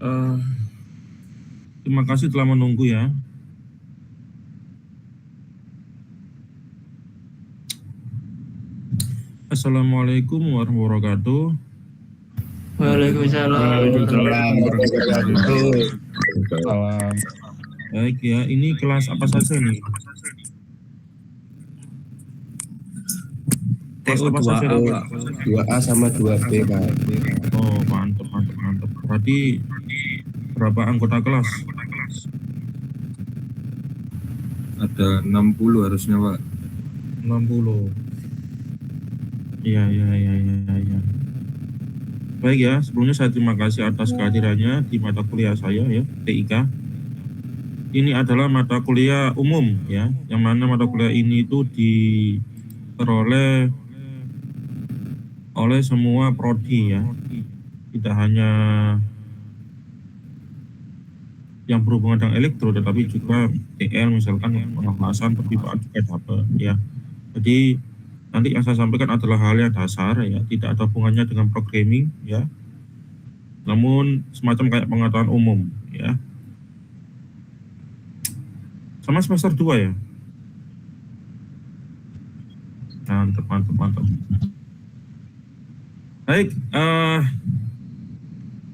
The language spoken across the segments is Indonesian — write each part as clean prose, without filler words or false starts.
Eh, Terima kasih telah menunggu ya. Assalamualaikum warahmatullahi wabarakatuh. Waalaikumsalam. Waalaikumsalam warahmatullahi wabarakatuh. Salam. Baik ya, ini kelas apa saja nih? Kelas apa saja? 2A sama 2B, Pak. Oh, mantap, mantap, mantap. Berarti berapa anggota kelas? Ada 60 harusnya, Pak. 60. Iya, iya, iya, iya, iya. Baik ya, sebelumnya saya terima kasih atas kehadirannya di mata kuliah saya ya, TIK. Ini adalah mata kuliah umum ya, yang mana mata kuliah ini itu diperoleh oleh semua prodi ya, tidak hanya yang berhubungan dengan elektro, tetapi juga TL misalkan pengawasan perpipaan juga dapat ya. Jadi nanti yang saya sampaikan adalah hal yang dasar ya, tidak ada hubungannya dengan programming ya, namun semacam kayak pengetahuan umum ya. Sama semester 2 ya. Mantap, mantap, mantap. Baik,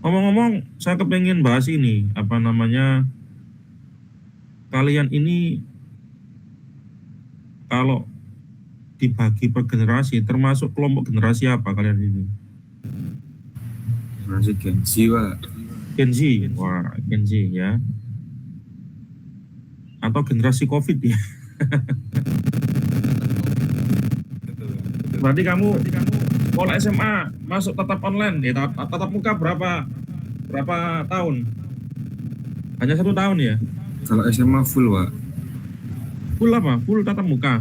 ngomong-ngomong, saya kepengen bahas ini, apa namanya, kalian ini kalau dibagi per generasi, termasuk kelompok generasi apa kalian ini? Generasi Gen Z, Pak. Gen Z, wah Gen Z ya. Atau generasi COVID ya. Berarti kamu kalau SMA masuk tatap online ya, tatap muka berapa tahun? Hanya 1 tahun ya? Kalau SMA full, Pak. Full apa? Full tatap muka?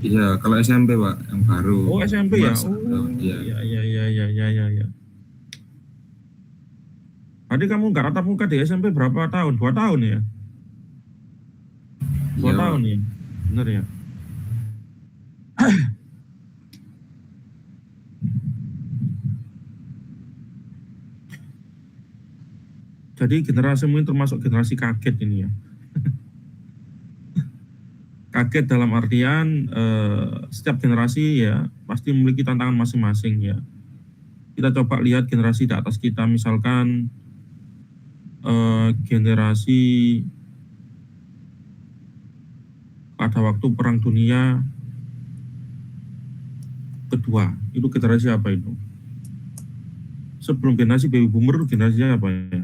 Iya, kalau SMP, Pak, yang baru. Oh SMP ya? Oh, iya. Iya. Jadi kamu nggak tatap muka di SMP berapa tahun? 2 tahun ya? 2 Iya, tahun Pak. ya? Bener ya? Jadi generasi ini termasuk generasi kaget ini ya. Kaget dalam artian setiap generasi ya pasti memiliki tantangan masing-masing ya. Kita coba lihat generasi di atas kita, misalkan generasi pada waktu Perang Dunia Kedua, itu generasi apa itu? Sebelum generasi baby boomer, generasi apa ya?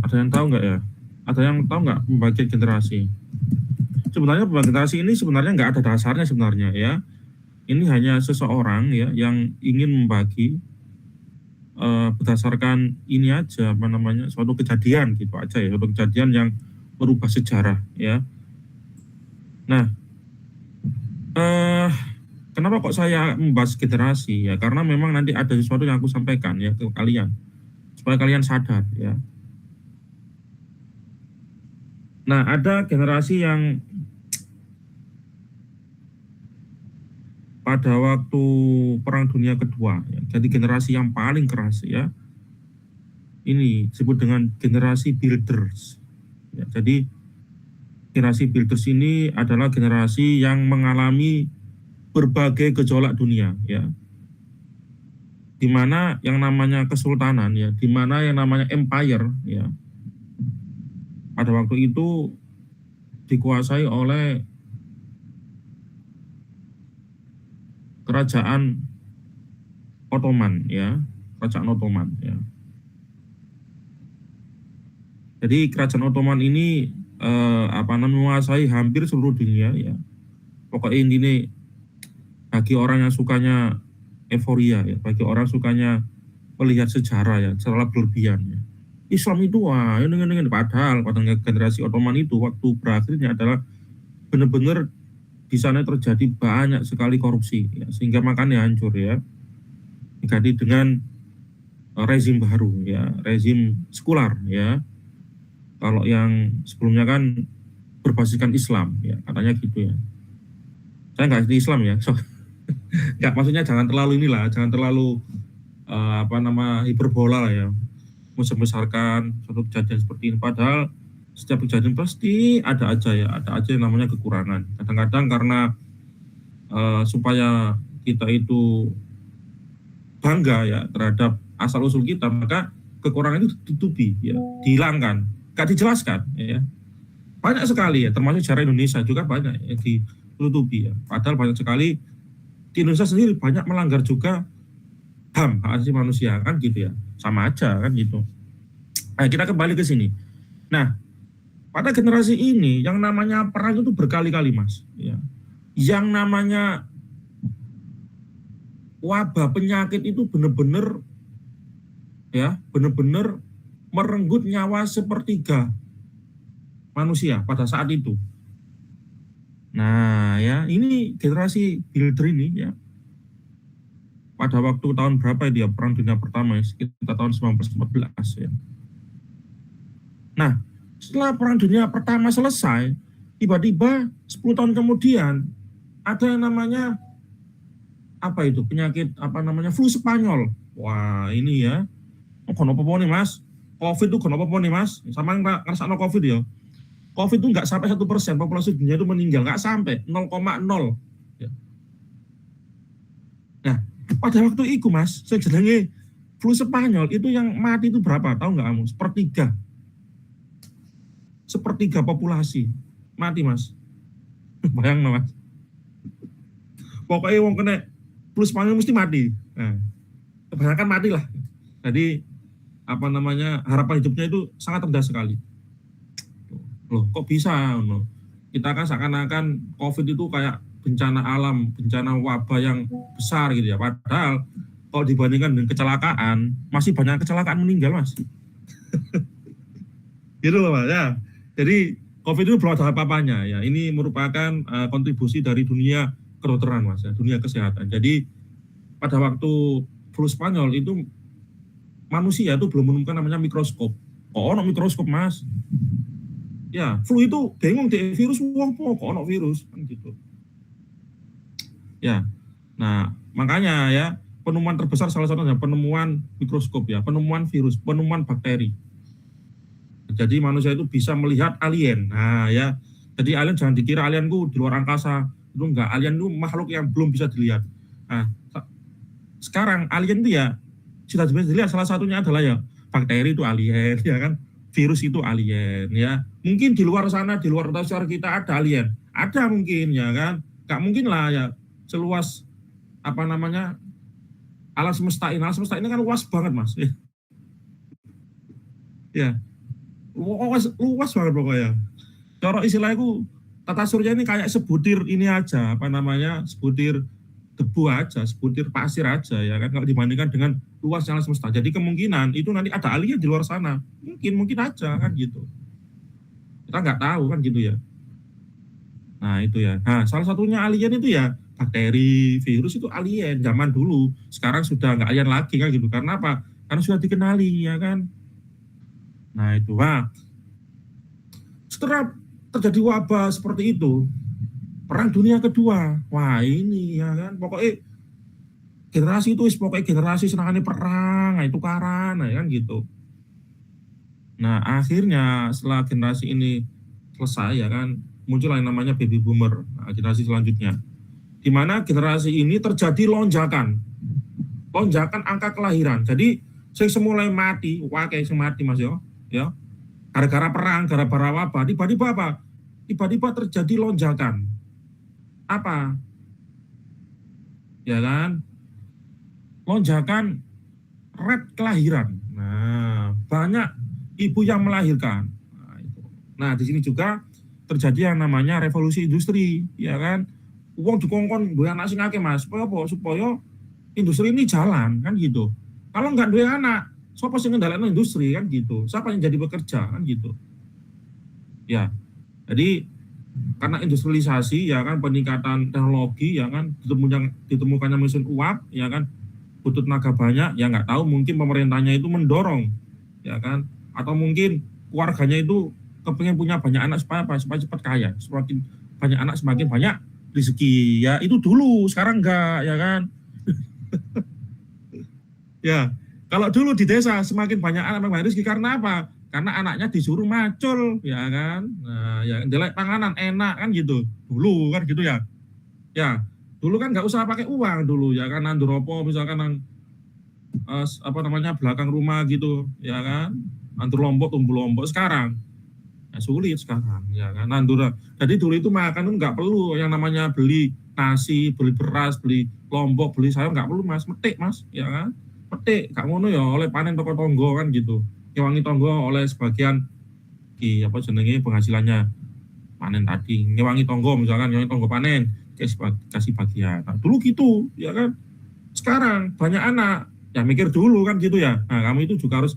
Ada yang tahu nggak ya? Ada yang tahu nggak pembagian generasi? Sebenarnya pembagian generasi ini sebenarnya nggak ada dasarnya sebenarnya ya. Ini hanya seseorang ya yang ingin membagi berdasarkan ini aja, apa namanya, suatu kejadian gitu aja ya, suatu kejadian yang merubah sejarah ya. Nah, kenapa kok saya membahas generasi ya? Karena memang nanti ada sesuatu yang aku sampaikan ya ke kalian supaya kalian sadar ya. Nah, ada generasi yang pada waktu Perang Dunia Kedua ya, jadi generasi yang paling keras ya. Ini disebut dengan generasi builders. Ya, jadi generasi builders ini adalah generasi yang mengalami berbagai gejolak dunia ya. Di mana yang namanya kesultanan ya, di mana yang namanya empire ya, pada waktu itu dikuasai oleh kerajaan Ottoman ya, kerajaan Ottoman ya. Jadi kerajaan Ottoman ini menguasai hampir seluruh dunia ya. Pokoknya intinya bagi orang yang sukanya euforia ya, bagi orang sukanya melihat sejarah ya, secara berlebihan ya. Islam itu wah, ini padahal pada generasi Ottoman itu waktu berakhirnya adalah benar-benar di sana terjadi banyak sekali korupsi ya, sehingga makanya hancur ya. Diganti dengan rezim baru ya, rezim sekular ya. Kalau yang sebelumnya kan berbasiskan Islam ya, katanya gitu ya. Saya nggak di Islam ya, so, nggak, maksudnya jangan terlalu inilah, jangan terlalu hiperbola lah ya, membesarkan suatu kejadian seperti ini. Padahal setiap kejadian pasti ada aja yang namanya kekurangan. Kadang-kadang karena supaya kita itu bangga ya terhadap asal usul kita, maka kekurangan itu ditutupi ya, dihilangkan, gak dijelaskan ya. Banyak sekali ya, termasuk sejarah Indonesia juga banyak yang ditutupi ya. Padahal banyak sekali di Indonesia sendiri banyak melanggar juga HAM, hak asasi manusia kan gitu ya. Sama aja kan gitu. Nah, kita kembali ke sini. Nah, pada generasi ini yang namanya perang itu berkali-kali Mas ya. Yang namanya wabah penyakit itu benar-benar merenggut nyawa sepertiga manusia pada saat itu. Nah ya, ini generasi builder ini ya, pada waktu tahun berapa dia perang dunia pertama ya, sekitar tahun 1914 ya. Nah setelah perang dunia pertama selesai, tiba-tiba 10 tahun kemudian ada yang namanya penyakit flu Spanyol. Wah ini ya, kenapa nih Mas? COVID itu kenapa nih Mas? Sama ngerasa COVID ya. COVID itu nggak sampai 1% populasi dunia itu meninggal, nggak sampai 0,0. Ya. Nah, pada waktu itu Mas, sejenenge flu Spanyol itu yang mati itu berapa? Tahu nggak kamu? Sepertiga populasi mati Mas. Bayang Mas. Pokoknya wong kena flu Spanyol mesti mati. Nah, kebanyakan mati lah. Jadi harapan hidupnya itu sangat rendah sekali. Loh, kok bisa? Kita kan seakan-akan COVID itu kayak bencana alam, bencana wabah yang besar gitu ya. Padahal kalau dibandingkan dengan kecelakaan, masih banyak kecelakaan meninggal Mas. Gitu loh Mas ya. Jadi COVID itu belum ada apa-apanya ya. Ini merupakan kontribusi dari dunia kedokteran Mas ya, dunia kesehatan. Jadi pada waktu flu Spanyol itu manusia itu belum menemukan namanya mikroskop. Kok ono mikroskop Mas? Ya, flu itu bingung deh virus kok ono virus kan gitu. Ya. Nah, makanya ya penemuan terbesar salah satunya penemuan mikroskop ya, penemuan virus, penemuan bakteri. Jadi manusia itu bisa melihat alien. Nah, ya. Jadi alien jangan dikira alien itu di luar angkasa. Itu enggak, alien itu makhluk yang belum bisa dilihat. Nah, sekarang alien itu ya sudah bisa dilihat, salah satunya adalah ya bakteri itu alien ya kan. Virus itu alien ya. Mungkin di luar sana, di luar atmosfer kita ada alien. Ada mungkin ya kan. Gak mungkin lah ya seluas alam semesta ini. Alam semesta ini kan luas banget Mas. Ya. Luas banget pokoknya. Cara istilahnya tata surya ini kayak sebutir ini aja, sebutir debu aja, sebutir pasir aja ya kan, kalau dibandingkan dengan luasnya alam semesta. Jadi kemungkinan itu nanti ada alien di luar sana, mungkin aja kan gitu. Kita nggak tahu kan gitu ya. Nah itu ya. Nah salah satunya alien itu ya bakteri, virus itu alien zaman dulu. Sekarang sudah nggak alien lagi kan gitu. Karena apa? Karena sudah dikenali ya kan. Nah itu. Nah, setelah terjadi wabah seperti itu, Perang Dunia Kedua, wah ini ya kan, pokoknya generasi itu pokoknya generasi senangane perang, nah itu tukaran, nah kan gitu. Nah akhirnya setelah generasi ini selesai ya kan, muncul yang namanya baby boomer, nah, generasi selanjutnya, di mana generasi ini terjadi lonjakan angka kelahiran. Jadi saya semulai mati, wah kayak mati Mas ya, gara-gara perang, gara-gara wabah, tiba-tiba apa? Tiba-tiba terjadi lonjakan. Apa? Ya kan? Lonjakan rate kelahiran. Nah, banyak ibu yang melahirkan. Nah, di sini juga terjadi yang namanya revolusi industri, ya kan? Uang dikongkon duwe anak sing akeh Mas. Supaya apa? Supaya industri ini jalan kan gitu. Kalau nggak duwe anak, siapa sing ngendhalekno industri kan gitu. Siapa yang jadi pekerja kan gitu. Ya. Jadi karena industrialisasi ya kan, peningkatan teknologi ya kan, ditemukannya mesin uap ya kan, butuh tenaga banyak ya, nggak tahu mungkin pemerintahnya itu mendorong ya kan, atau mungkin keluarganya itu kepengen punya banyak anak supaya cepat kaya, semakin banyak anak semakin banyak rezeki ya, itu dulu, sekarang enggak ya kan. Ya, kalau dulu di desa semakin banyak anak memang rezeki karena apa? Karena anaknya disuruh macul, ya kan? Nah, ya ndelek panganan enak kan gitu. Dulu kan gitu ya. Ya, dulu kan nggak usah pakai uang dulu ya kan nandur opo misalkan nang apa namanya belakang rumah gitu, ya kan? Nandur lombok, tumbuh lombok sekarang. Ya, sulit sekarang, ya kan? Nandur. Jadi dulu itu makan tuh nggak perlu yang namanya beli nasi, beli beras, beli lombok, beli sayur nggak perlu mas, metik mas, ya kan? Petik, gak ngono ya oleh panen toko tonggo kan gitu. Ngewangi tonggo oleh sebagian di apa jenenge penghasilannya panen tadi. Ngewangi tonggo misalkan ngewangi tonggo panen kasih bagian. Nah, dulu gitu, ya kan? Sekarang banyak anak, ya mikir dulu kan gitu ya. Nah, kamu itu juga harus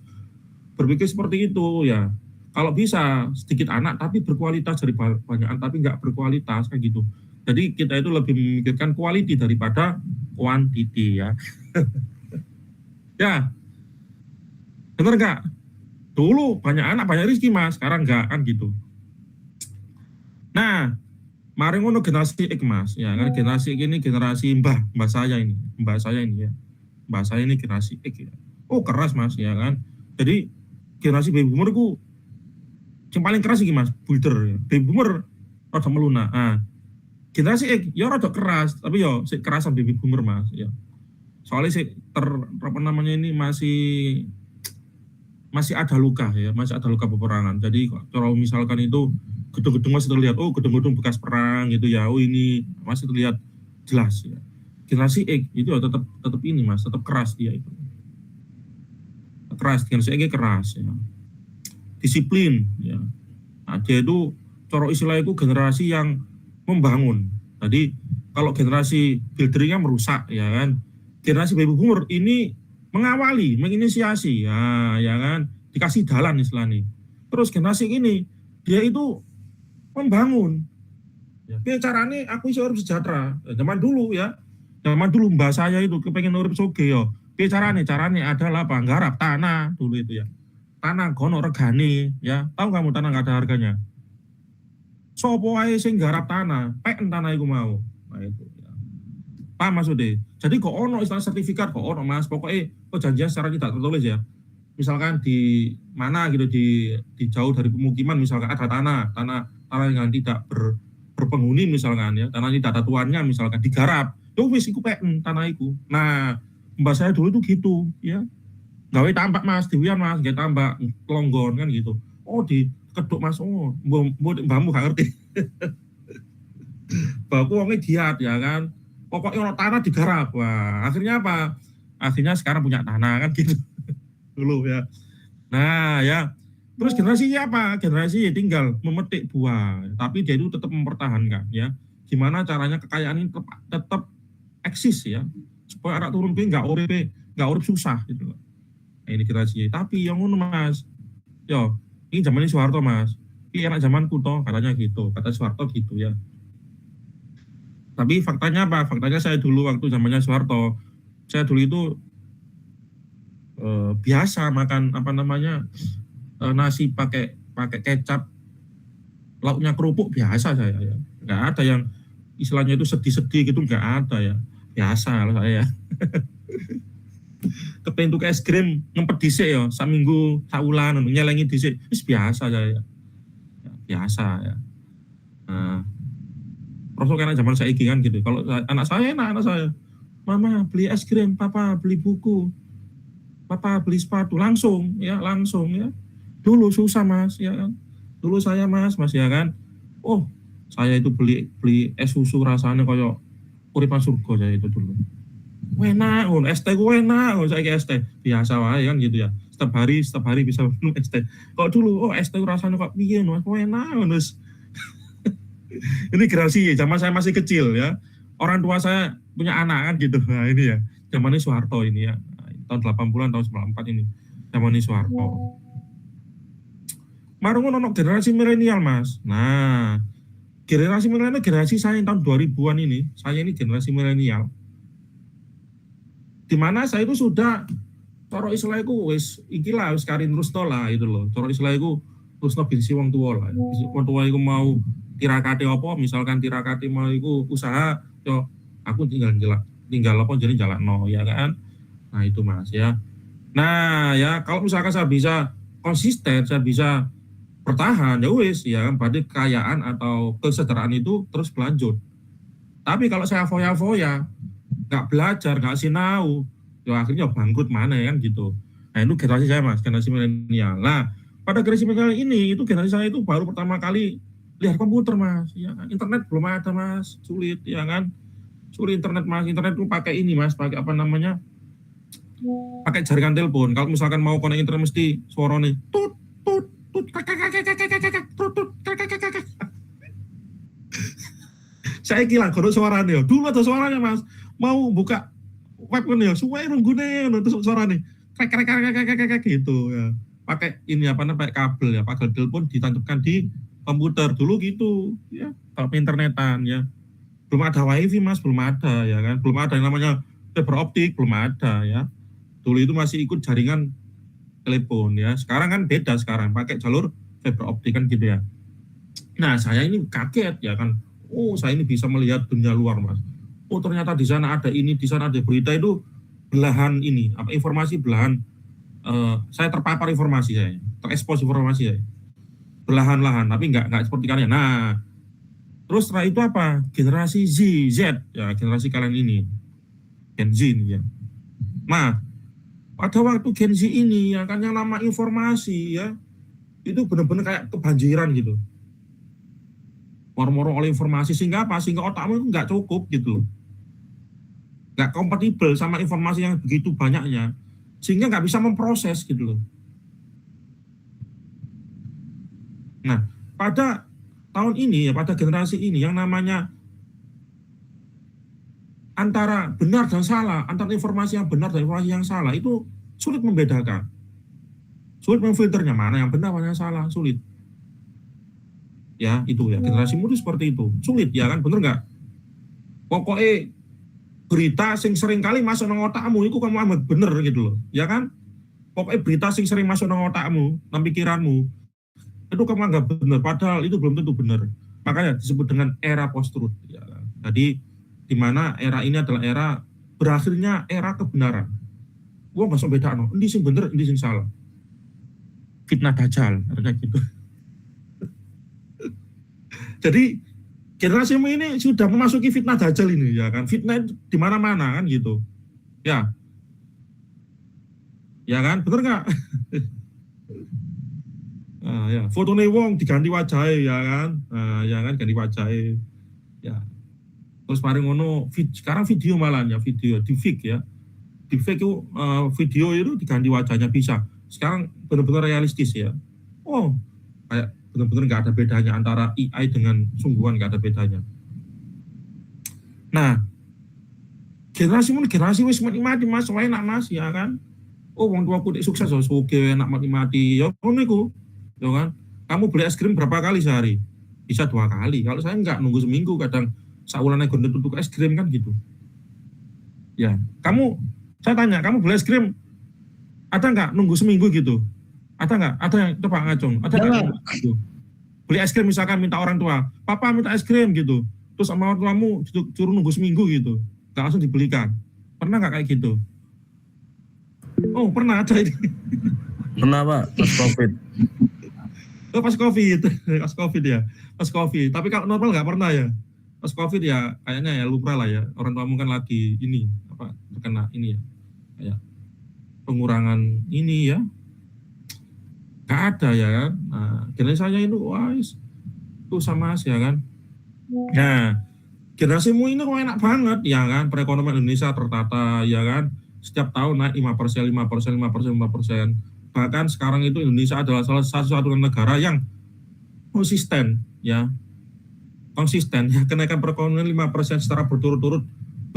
berpikir seperti itu ya. Kalau bisa sedikit anak tapi berkualitas dari banyak anak tapi nggak berkualitas kayak gitu. Jadi kita itu lebih memikirkan quality daripada quantity ya. Ya, bener nggak? Dulu banyak anak banyak rezeki mas, sekarang nggak kan gitu. Nah, mari ngono generasi X mas, ya kan generasi ini generasi mbah saya ini ya, mbah saya ini generasi X ya. Oh keras mas, ya kan. Jadi generasi baby boomer ku yang paling keras iki mas, builder ya. Baby boomer rada meluna. Nah, generasi X ya rada keras, tapi yo sik kerasan baby boomer mas, ya. Soalnya sih apa namanya ini masih ada luka ya, masih ada luka peperangan. Jadi kalau misalkan itu gedung-gedung masih terlihat, oh gedung-gedung bekas perang gitu ya, oh ini masih terlihat jelas ya. Generasi X itu ya tetap ini mas, tetap keras dia itu. Keras, generasi X keras ya. Disiplin ya. Nah, dia itu coro istilah itu generasi yang membangun. Jadi kalau generasi buildernya merusak ya kan. Generasi baby boomer ini mengawali, menginisiasi, ya kan, dikasih jalan istilahnya. Terus generasi ini dia itu membangun. Ya, caranya aku iso urip sejahtera. Zaman dulu mbak saya itu kepengen urip soge yo. Caranya adalah apa? Nggarap tanah dulu itu ya. Tanah gono regane ya. Tahu kamu tanah nggak ada harganya? Sopo ae sing nggarap tanah, peken tanah iku mau. Nah itu. Paham maksudnya? Jadi kok ono istilah sertifikat kok ono mas, pokoknya perjanjian secara tidak tertulis ya. Misalkan di mana gitu di jauh dari pemukiman misalkan ada tanah yang tidak berpenghuni misalkan ya, tanah tidak ada tuannya misalkan digarap, yo wis iku peken tanah iku. Nah, mbak saya dulu tuh gitu ya. Gawe tambak mas, diwian mas, gawe tambak longgon kan gitu. Oh di keduk mas, oh mbahmu gak ngerti. Baku wongnya giat ya kan. Pokoknya orang tanah digarap. Wah, akhirnya apa? Akhirnya sekarang punya tanah kan gitu. Dulu ya. Nah, ya. Terus generasinya apa? Generasi tinggal memetik buah, tapi dia itu tetap mempertahankan ya. Gimana caranya kekayaan ini tetap eksis ya. Supaya anak turun ke enggak urip susah gitu loh. Nah, ini generasi. Tapi yang ngono Mas. Yo, ini zamannya Soeharto Mas. Ini anak zamanku toh, katanya gitu. Kata Soeharto gitu ya. Tapi faktanya apa? Faktanya saya dulu waktu zamannya Soeharto, saya dulu itu biasa makan apa namanya nasi pakai kecap, lauknya kerupuk biasa saya ya. Nggak ada yang istilahnya itu sedih-sedih gitu, nggak ada ya. Biasa lah saya. Kepentuk es krim ngempet dhisik ya, saminggu saulan nyelengi dhisik, wis biasa saya. Ya, biasa ya. Nah, prosok anak zaman saiki kan gitu. Kalau anak saya, mama beli es krim, papa beli buku, papa beli sepatu, langsung ya. Dulu susah mas, ya kan. Dulu saya mas ya kan. Oh, saya itu beli es susu rasanya kayak uripan surga saya itu dulu. Enak, es teh gue enak, saya es teh biasa wae kan gitu ya. Setiap hari bisa minum es teh. Kalau dulu, oh es teh rasanya kok piye, mas, enak, terus. Ini generasi zaman saya masih kecil ya. Orang tua saya punya anak kan gitu. Nah ini ya, zamannya Soeharto ini ya. Tahun 80-an, tahun 94 ini. Zamannya Soeharto. Marungu nonok generasi milenial mas. Nah, generasi milenial generasi saya tahun 2000-an ini. Saya ini generasi milenial. Dimana saya itu sudah coro istilahku wis ikilah wis karin terus lah itu loh. Coro istilahku terus bisi wong tua lah. Wong tua iku mau tirakate apa misalkan tirakate mau iku usaha yo aku tinggal apa jadi jalan no ya kan. Nah itu Mas ya. Nah ya kalau misalkan saya bisa konsisten, saya bisa bertahan ya wis ya kan, berarti kekayaan atau kesejahteraan itu terus berlanjut. Tapi kalau saya foya-foya, nggak belajar, nggak sinau, ya akhirnya bangkrut mana ya kan gitu. Nah itu generasi saya Mas, generasi milenial. Nah pada generasi milenial ini, itu generasi saya itu baru pertama kali lihat komputer Mas. Ya kan? Internet belum ada Mas, sulit ya kan. Sulit internet Mas, internet itu pakai ini Mas, pakai apa namanya, pakai jaringan telepon. Kalau misalkan mau konek internet mesti suaranya tut tut tut tut. Saya kira kalau suaranya dulu ada suaranya Mas, mau buka web kan ya suwe runggune terus suaranya krek krek krek krek gitu ya, pakai ini apa namanya, pakai kabel ya, pakai telepon ditancapkan di komputer dulu gitu ya, kalau internetan ya. Belum ada wifi Mas, belum ada ya kan, belum ada yang namanya fiber optik, belum ada ya. Dulu itu masih ikut jaringan telepon ya, sekarang kan beda, sekarang pakai jalur fiber optik kan gitu ya. Nah saya ini kaget ya kan, oh saya ini bisa melihat dunia luar Mas. Oh ternyata di sana ada ini, di sana ada berita, itu belahan ini, apa informasi belahan, saya terpapar informasi saya, terekspos informasi saya, belahan-lahan, tapi nggak seperti kalian. Nah terus setelah itu apa? Generasi Z ya, generasi kalian ini, Gen Z ini ya. Nah pada waktu Gen Z ini ya kan, yang nama informasi ya, itu benar-benar kayak kebanjiran gitu. Moro-moro oleh informasi, sehingga apa? Sehingga otakmu itu nggak cukup gitu loh. Nggak kompatibel sama informasi yang begitu banyaknya, sehingga nggak bisa memproses gitu loh. Nah, pada tahun ini ya, pada generasi ini yang namanya antara benar dan salah, antara informasi yang benar dan informasi yang salah, itu sulit membedakan. Sulit memfilternya, mana yang benar, mana yang salah, sulit. Ya itu ya, generasi muda seperti itu, sulit ya kan, bener nggak? Pokoknya berita sing sering kali masuk nang otakmu itu kamu amat bener gitu loh, ya kan? Pokoknya berita sing sering masuk nang otakmu, nang pikiranmu, itu kamu anggap bener, padahal itu belum tentu bener. Makanya disebut dengan era post-truth ya. Jadi di mana era ini adalah era berakhirnya era kebenaran. Gua nggak beda no, ini sing bener, ini sing salah. Fitnah dajjal, kayak gitu. Jadi generasimu ini sudah memasuki fitnah dajjal ini ya kan, fitnah di mana-mana kan gitu, ya kan, bener nggak? Nah, ya fotonya wong diganti wajahnya ya kan, ya kan, ganti wajahnya, ya. Terus mari ngono, sekarang video malah ya, video deepfake ya, deepfake itu video itu diganti wajahnya bisa. Sekarang benar-benar realistis ya. Oh, kayak benar-benar nggak ada bedanya antara AI dengan sungguhan, nggak ada bedanya. Nah, generasi wis mati Mas, wae enak Mas ya kan. Oh, wong tuaku sukses so sugih enak mati ya ngono iku. Ya kan. Kamu beli es krim berapa kali sehari? Bisa 2 kali. Kalau saya nggak, nunggu seminggu, kadang saulane gonde tutuk es krim kan gitu. Ya, saya tanya, kamu beli es krim ada nggak nunggu seminggu gitu? Ada nggak? Ada yang coba ngacung? Ada nggak? Gitu. Beli es krim misalkan minta orang tua, papa minta es krim gitu, terus sama orang tuamu suruh nunggu seminggu gitu, nggak langsung dibelikan. Pernah nggak kayak gitu? Oh pernah, ada ini. Pernah Pak, pas COVID. Oh pas COVID ya, pas COVID. Tapi kalau normal nggak pernah ya. Pas COVID ya kayaknya ya lumrah lah ya. Orang tuamu kan lagi ini apa terkena ini ya, kayak pengurangan ini ya. Gak ada ya kan. Nah, generasi saya itu wise itu sama ya kan. Nah, generasimu ini kok enak banget ya kan. Perekonomian Indonesia tertata ya kan. Setiap tahun naik 5%. Bahkan sekarang itu Indonesia adalah salah satu negara yang konsisten ya. Konsisten ya, kenaikan perekonomian 5% secara berturut-turut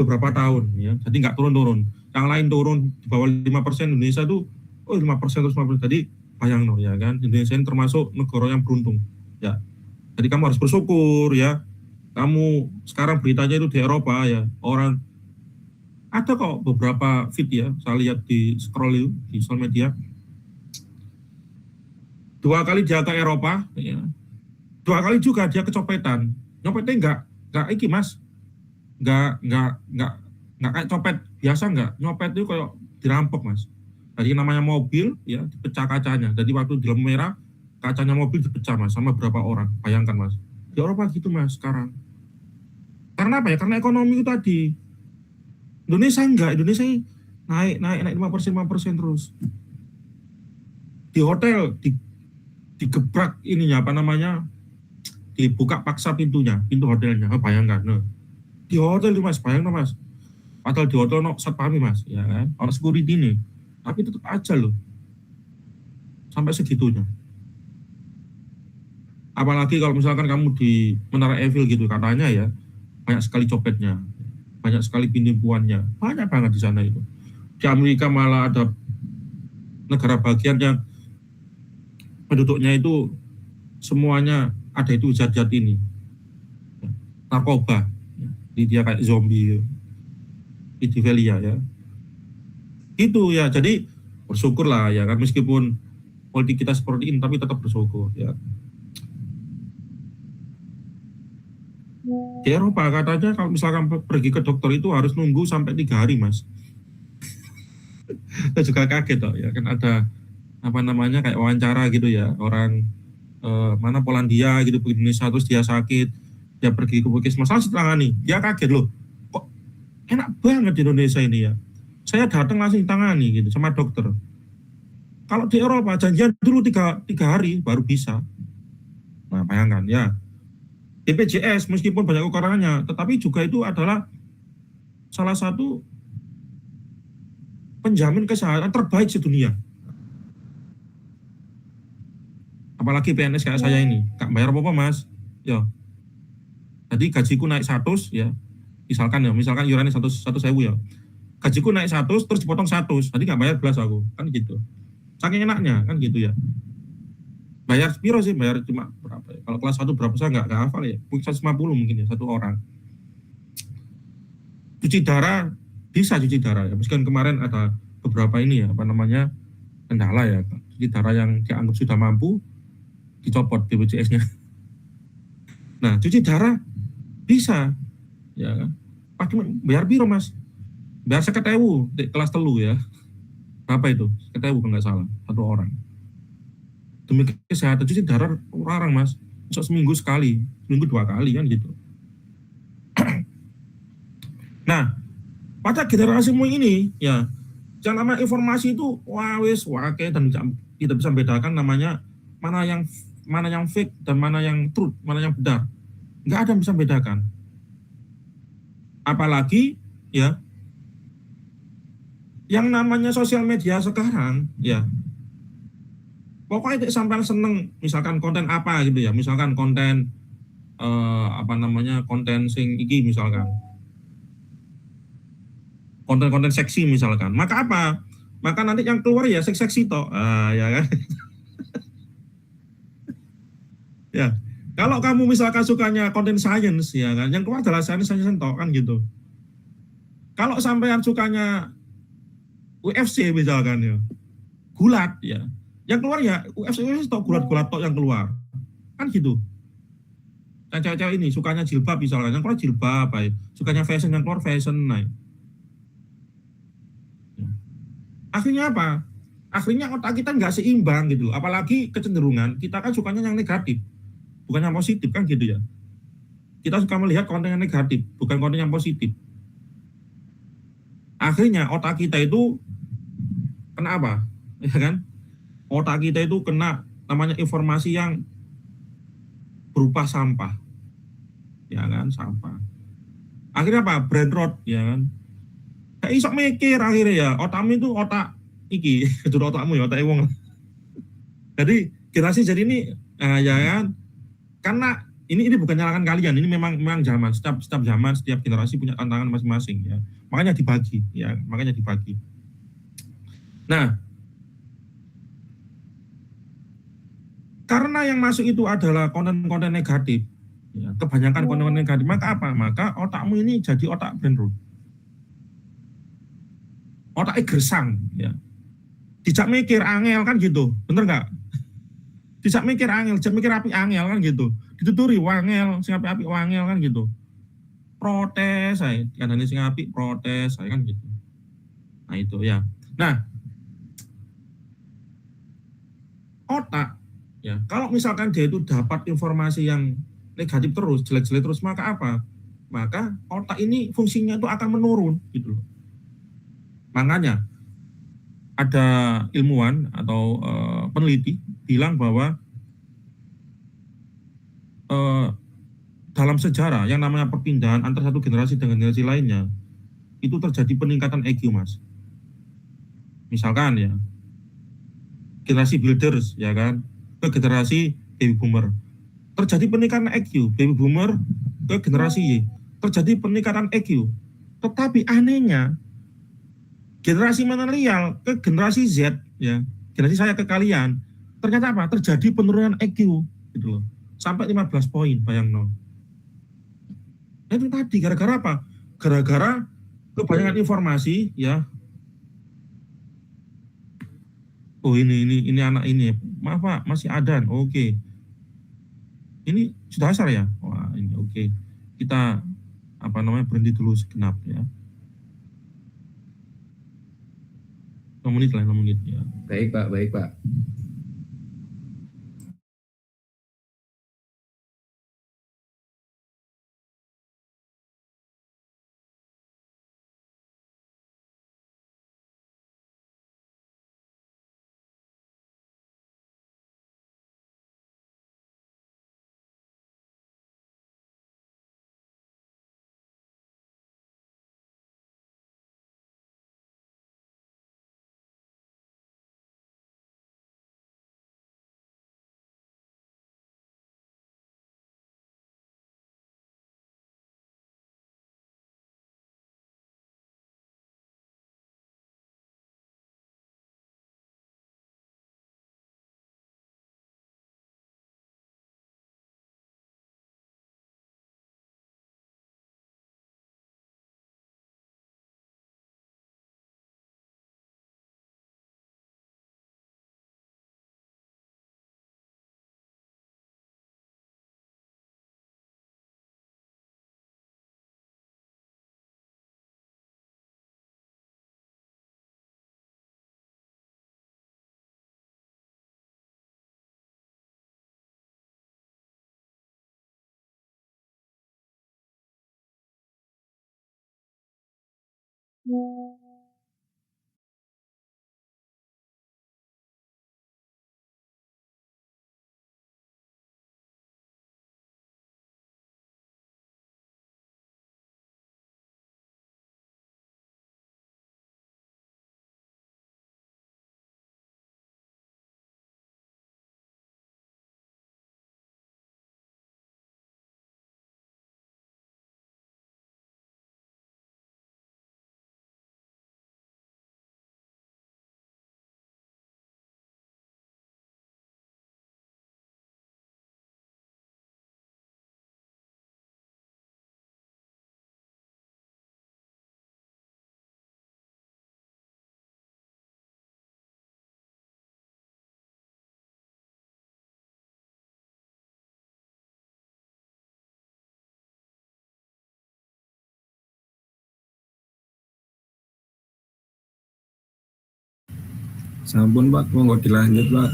beberapa tahun ya. Jadi nggak turun-turun. Yang lain turun di bawah 5%, Indonesia itu 5% terus 5%. Jadi bayang no ya kan, Indonesia ini termasuk negara yang beruntung ya. Jadi kamu harus bersyukur ya. Kamu sekarang beritanya itu di Eropa ya, orang ada kok beberapa feed ya, saya lihat di scroll di sosial media. 2 kali dia ke Eropa ya. 2 kali juga dia kecopetan. Nyopetnya enggak iki Mas. Enggak kayak copet biasa, enggak. Nyopet itu kayak dirampok mas. Jadi namanya mobil ya dipecah kacanya. Jadi waktu di lampu merah kacanya mobil dipecah mas sama berapa orang. Bayangkan mas. Di Eropa gitu mas sekarang. Karena apa ya? Karena ekonomi itu tadi. Indonesia enggak. Indonesia naik 5% terus. Di hotel digebrak ininya apa namanya? Dibuka paksa pintunya, pintu hotelnya. Oh, bayangkan. Nah. Di hotel itu mas, bayangkan mas. Padahal di hotel satpami mas, ya kan? Orang security nih. Tapi tetap aja loh. Sampai segitunya. Apalagi kalau misalkan kamu di Menara Eiffel gitu katanya ya, banyak sekali copetnya, banyak sekali penipuannya, banyak banget di sana itu. Di Amerika malah ada negara bagian yang penduduknya itu semuanya ada itu zat-zat ini, narkoba, dia kayak zombie, Idivelia ya. Itu ya, jadi bersyukurlah ya kan meskipun politik kita seperti ini tapi tetap bersyukur ya. Di Eropa katanya kalau misalkan pergi ke dokter itu harus nunggu sampai 3 hari mas. Saya juga kaget toh ya kan ada apa namanya kayak wawancara gitu ya orang mana Polandia gitu ke Indonesia terus dia sakit dia pergi ke puskesmas langsung ditangani. Dia kaget loh kok enak banget di Indonesia ini ya. Saya datang langsung ditangani gitu sama dokter. Kalau di Eropa janjian dulu 3 hari baru bisa. Nah bayangkan ya. BPJS meskipun banyak kekurangannya, tetapi juga itu adalah salah satu penjamin kesehatan terbaik sedunia. Apalagi PNS kayak saya ini, gak bayar apa-apa mas. Ya. Jadi gajiku naik 100 ya, misalkan iurannya 100.000 ya. Gajiku naik 100 terus dipotong 100, jadi gak bayar belas aku, kan gitu. Saking enaknya kan gitu ya. Bayar piro sih, bayar cuma berapa ya? Kalau kelas 1 berapa saya nggak hafal ya, mungkin 150 mungkin ya, satu orang. Cuci darah, bisa cuci darah ya, meskipun kemarin ada beberapa ini ya, apa namanya, kendala ya, cuci darah yang dianggap sudah mampu, dicopot BPJS-nya. Nah, cuci darah, bisa, ya kan, pakai bayar piro mas? Bayar 50.000 di kelas telu ya, berapa itu? 50.000 kalau nggak salah, satu orang. Demi kesehatan cuci darah orang mas, bisa seminggu sekali, seminggu 2 kali kan gitu. Nah, pada generasimu ini ya, yang namanya informasi itu wawis wake dan tidak bisa membedakan namanya mana yang fake dan mana yang truth, mana yang benar. Nggak ada yang bisa membedakan. Apalagi ya, yang namanya sosial media sekarang ya. Pokoknya sampai seneng misalkan konten apa gitu ya, misalkan konten apa namanya konten sing iki misalkan konten-konten seksi misalkan, maka apa? Maka nanti yang keluar ya seksi toh, ya kan? Ya, kalau kamu misalkan sukanya konten science ya kan, yang keluar adalah science toh kan gitu. Kalau sampean sukanya UFC misalkan ya, gulat ya. Yang keluar ya UFC tok gulat-gulat tok yang keluar. Kan gitu. Yang cewek-cewek ini sukanya jilbab misalkan, yang keluar jilbab apa ya. Sukanya fashion, yang keluar fashion naik. Ya. Akhirnya apa? Akhirnya otak kita nggak seimbang gitu. Apalagi kecenderungan kita kan sukanya yang negatif, bukan yang positif kan gitu ya. Kita suka melihat konten yang negatif, bukan konten yang positif. Akhirnya otak kita itu kena apa? Ya kan? Otak kita itu kena namanya informasi yang berupa sampah, ya kan, sampah. Akhirnya apa? Brain rot, ya kan. Kayak isok mikir akhirnya ya, otakmu itu otak iki, itu otakmu ya, otak wong. Jadi generasi jadi ini, ya kan, karena ini bukan nyalakan kalian, ini memang zaman, setiap zaman, setiap generasi punya tantangan masing-masing ya. Makanya dibagi, ya, makanya dibagi. Nah, karena yang masuk itu adalah konten-konten negatif, ya, kebanyakan konten negatif, maka apa? Maka otakmu ini jadi otak brain rot. Otaknya gersang, ya. Dijak mikir angel kan gitu, bener nggak? Dijak mikir angel, dijak mikir api angel kan gitu. Dituturi wangel, sing api wangel kan gitu. Protes, saya, kadang sing api protes, saya kan gitu. Nah itu ya. Nah, otak ya, kalau misalkan dia itu dapat informasi yang negatif terus, jelek-jelek terus, maka apa? Maka otak ini fungsinya itu akan menurun gitu loh. Makanya ada ilmuwan atau peneliti bilang bahwa eh, dalam sejarah yang namanya perpindahan antar satu generasi dengan generasi lainnya itu terjadi peningkatan EQ, Mas. Misalkan ya, generasi builders ya kan ke generasi baby boomer. Terjadi peningkatan EQ, baby boomer ke generasi Y. Terjadi peningkatan EQ. Tetapi anehnya generasi milenial ke generasi Z ya, generasi saya ke kalian, ternyata apa? Terjadi penurunan EQ gitu loh. Sampai 15 poin, bayang no. Nah, itu tadi gara-gara apa? Gara-gara kebanyakan informasi ya. Oh ini anak ini. Maaf Pak, masih adan. Oke. Ini sudah asar ya? Wah, ini oke. Kita apa namanya berhenti dulu segenap ya. 5 menit lah, 5 menit ya. Baik Pak, baik Pak. Sampun Pak, monggo dilanjut Pak.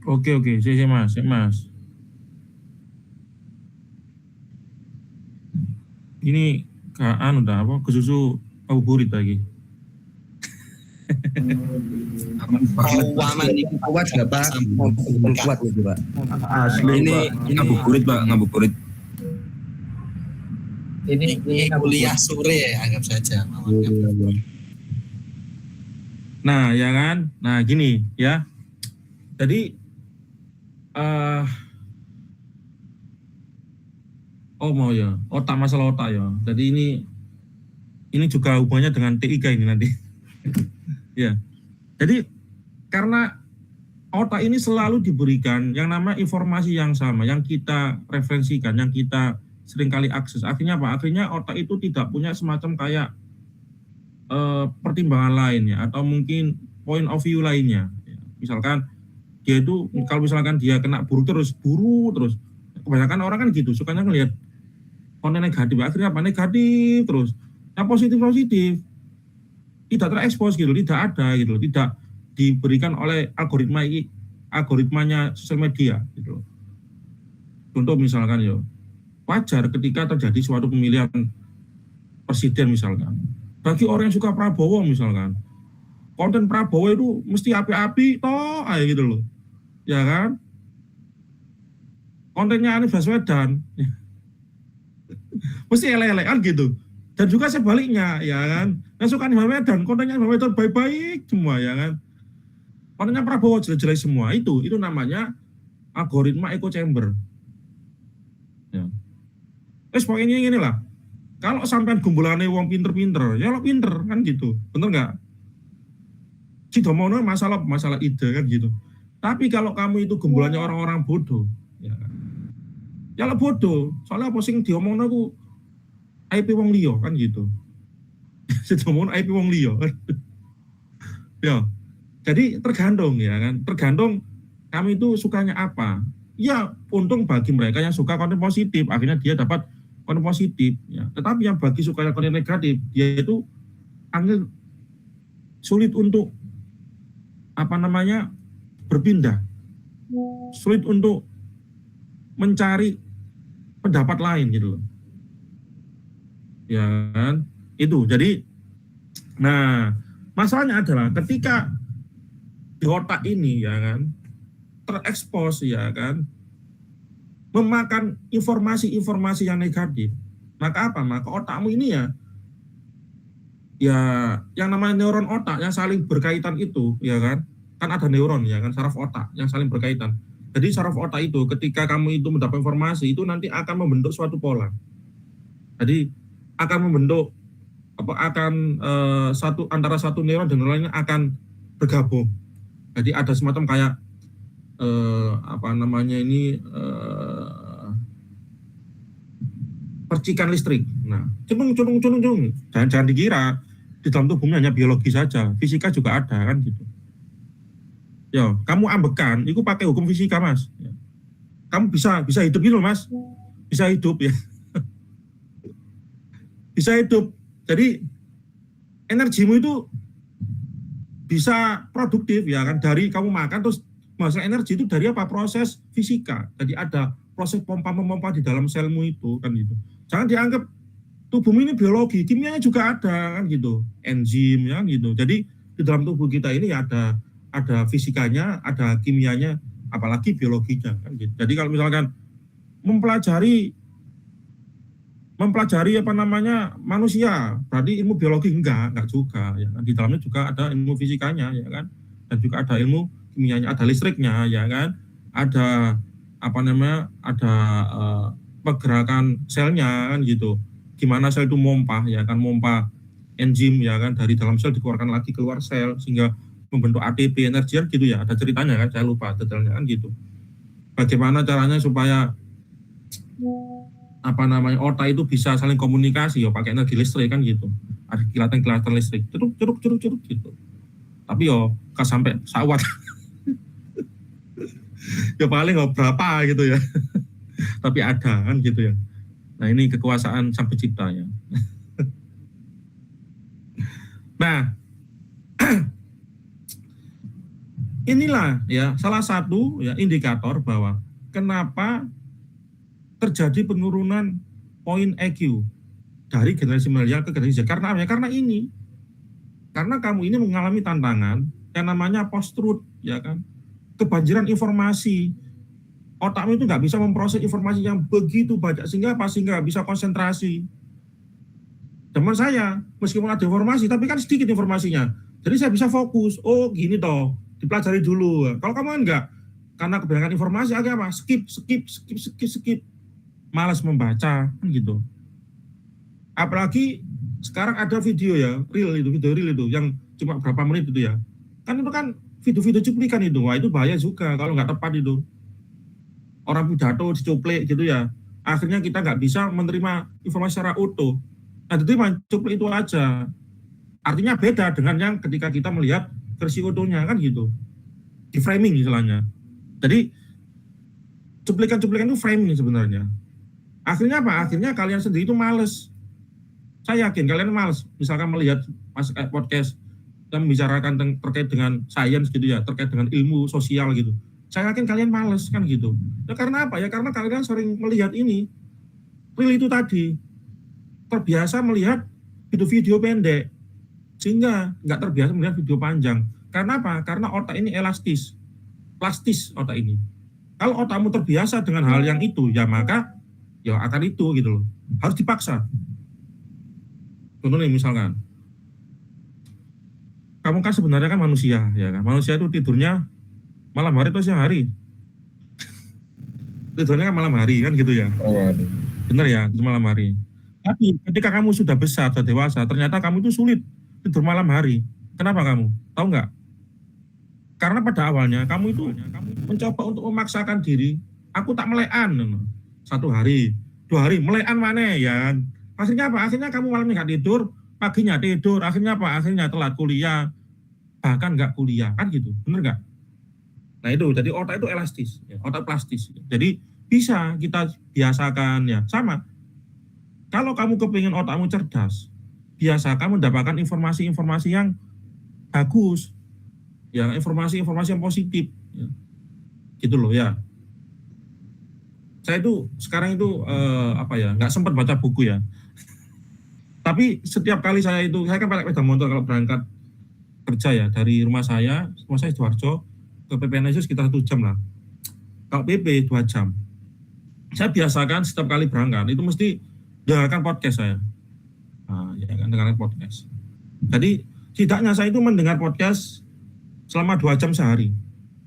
Oke, sih Mas. Ini udah apa? Kesusu burit lagi. Waman ini kuat nggak Pak? Kuat gitu Pak. Asli Ini Pak. ngabuburit Pak, ngabuburit. Ini kuliah sore anggap saja. Nah, ya kan? Nah, gini ya. Jadi masalah otak ya. Jadi ini juga hubungannya dengan TIK ini nanti. Ya. Jadi karena otak ini selalu diberikan yang namanya informasi yang sama, yang kita referensikan, yang kita seringkali akses. Akhirnya apa? Akhirnya otak itu tidak punya semacam kayak pertimbangan lainnya atau mungkin point of view lainnya. Ya. Misalkan dia itu kalau misalkan dia kena buru terus. Kebanyakan orang kan gitu, sukanya ngelihat konten negatif. Akhirnya apa? Negatif terus. Yang positif tidak terekspos gitu, tidak ada gitu, tidak diberikan oleh algoritmanya sosial media gitu. Contoh misalkan ya, wajar ketika terjadi suatu pemilihan presiden misalkan. Bagi orang yang suka Prabowo misalkan, konten Prabowo itu mesti api-api toh gitu loh. Ya kan? Kontennya Anies Baswedan mesti elek-elekan gitu. Dan juga sebaliknya, ya kan? Yang suka Anies Baswedan, kontennya Anies Baswedan baik-baik semua, ya kan? Kontennya Prabowo jelek-jelek semua. Itu namanya algoritma echo chamber. Ya. Terus pokoknya ini lah. Kalau sampai gumbulannya wong pinter-pinter, ya lo pinter kan gitu. Bener nggak? Cidomono masalah ide kan gitu. Tapi kalau kamu itu gumbulannya orang-orang bodoh, ya kan? Ya lo bodoh. Soalnya apa sing diomongno ku IP wong liya kan gitu. Cidomono IP wong liya. Ya. Jadi tergantung ya kan. Tergantung kami itu sukanya apa. Ya untung bagi mereka yang suka konten positif, akhirnya dia dapat konten positif ya. Tetapi yang bagi sukanya konten negatif, dia itu sulit untuk berpindah, sulit untuk mencari pendapat lain gitu loh, ya kan? Itu jadi, nah masalahnya adalah ketika di otak ini ya kan terekspos ya kan memakan informasi yang negatif, maka apa? Maka otakmu ini ya yang namanya neuron otak yang saling berkaitan itu ya kan ada neuron ya kan, saraf otak yang saling berkaitan. Jadi saraf otak itu ketika kamu itu mendapat informasi itu nanti akan membentuk suatu pola. Jadi akan membentuk antara satu neuron dan neuron lainnya akan bergabung. Jadi ada semacam kayak percikan listrik. Nah, cung. Jangan dikira di dalam tubuhnya hanya biologi saja, fisika juga ada kan gitu. Ya, kamu ambekan, itu pakai hukum fisika mas. Ya. Kamu bisa hidup gitu mas, bisa hidup ya, bisa hidup. Jadi energimu itu bisa produktif ya kan, dari kamu makan terus menghasilkan energi itu dari apa? Proses fisika. Jadi ada proses pompa di dalam selmu itu kan gitu. Jangan dianggap tubuhmu ini biologi, kimianya juga ada kan gitu, enzim ya gitu. Jadi di dalam tubuh kita ini ada fisikanya, ada kimianya, apalagi biologinya kan gitu. Jadi kalau misalkan mempelajari manusia, berarti ilmu biologi enggak juga ya kan. Di dalamnya juga ada ilmu fisikanya ya kan, dan juga ada ilmu kimianya, ada listriknya ya kan, ada pergerakan selnya kan gitu. Gimana sel itu mompa ya kan, mompa enzim ya kan dari dalam sel dikeluarkan lagi keluar sel sehingga membentuk ATP energi gitu ya. Ada ceritanya kan, saya lupa detailnya kan gitu. Bagaimana caranya supaya otak itu bisa saling komunikasi ya pakai energi listrik kan gitu. Ada kilatan listrik, curug gitu. Tapi yo gak sampai sawat. Ya paling berapa gitu ya. Tapi ada kan gitu ya. Nah, ini kekuasaan Sang Pencipta ya. Nah, inilah ya salah satu ya indikator bahwa kenapa terjadi penurunan poin EQ dari generasi milenial ke generasi Z. Karena apa? Karena ini. Karena kamu ini mengalami tantangan yang namanya post-truth, ya kan? Kebanjiran informasi. Otakmu itu nggak bisa memproses informasi yang begitu banyak sehingga apa? Sehingga nggak bisa konsentrasi. Teman saya, meskipun ada informasi, tapi kan sedikit informasinya. Jadi saya bisa fokus. Oh gini toh, dipelajari dulu. Kalau kamu enggak, karena kebanyakan informasi, agak apa? Skip. Malas membaca, kan gitu. Apalagi sekarang ada video ya, video real itu, yang cuma berapa menit itu ya. Kan itu kan video-video cuplikan itu, wah itu bahaya juga kalau nggak tepat itu. Orang pidato dicuplik gitu ya, akhirnya kita nggak bisa menerima informasi secara utuh. Nah, jadi cuplik itu aja. Artinya beda dengan yang ketika kita melihat versi utuhnya kan gitu. Di framing istilahnya. Jadi cuplikan-cuplikan itu framing sebenarnya. Akhirnya apa? Akhirnya kalian sendiri itu males. Saya yakin kalian males. Misalkan melihat podcast yang membicarakan terkait dengan sains gitu ya, terkait dengan ilmu sosial gitu. Saya yakin kalian males kan gitu. Ya karena apa? Ya karena kalian sering melihat ini. Real itu tadi. Terbiasa melihat video-video pendek, sehingga nggak terbiasa melihat video panjang. Karena apa? Karena otak ini elastis, plastis otak ini. Kalau otakmu terbiasa dengan hal yang itu, ya maka ya akan itu gitu loh. Harus dipaksa. Contohnya misalkan, kamu kan sebenarnya kan manusia, ya kan? Manusia itu tidurnya malam hari atau siang hari? Tidurnya kan malam hari kan gitu ya? Bener ya, itu malam hari. Tapi ketika kamu sudah besar, sudah dewasa, ternyata kamu itu sulit tidur malam hari. Kenapa kamu? Tahu nggak? Karena pada awalnya kamu itu mencoba untuk memaksakan diri. Aku tak melekan. 1 hari, 2 hari, melekan mana ya? Akhirnya apa? Akhirnya kamu malamnya nggak tidur, paginya tidur. Akhirnya apa? Akhirnya telat kuliah, bahkan nggak kuliah. Kan gitu, bener nggak? Nah itu, jadi otak itu elastis, ya, otak plastis. Jadi bisa kita biasakan ya, sama. Kalau kamu kepingin otakmu cerdas, biasakan mendapatkan informasi-informasi yang bagus, ya informasi-informasi yang positif, ya. Gitu loh ya. Saya itu sekarang itu nggak sempat baca buku ya. Tapi setiap kali saya kan pakai sepeda motor kalau berangkat kerja ya dari rumah saya Sidoarjo ke PPNS sekitar 1 jam lah. Kalau PP 2 jam. Saya biasakan setiap kali berangkat itu mesti dengarkan podcast saya. Nah, ya kan dengarkan podcast. Jadi tidaknya saya itu mendengar podcast selama 2 jam sehari.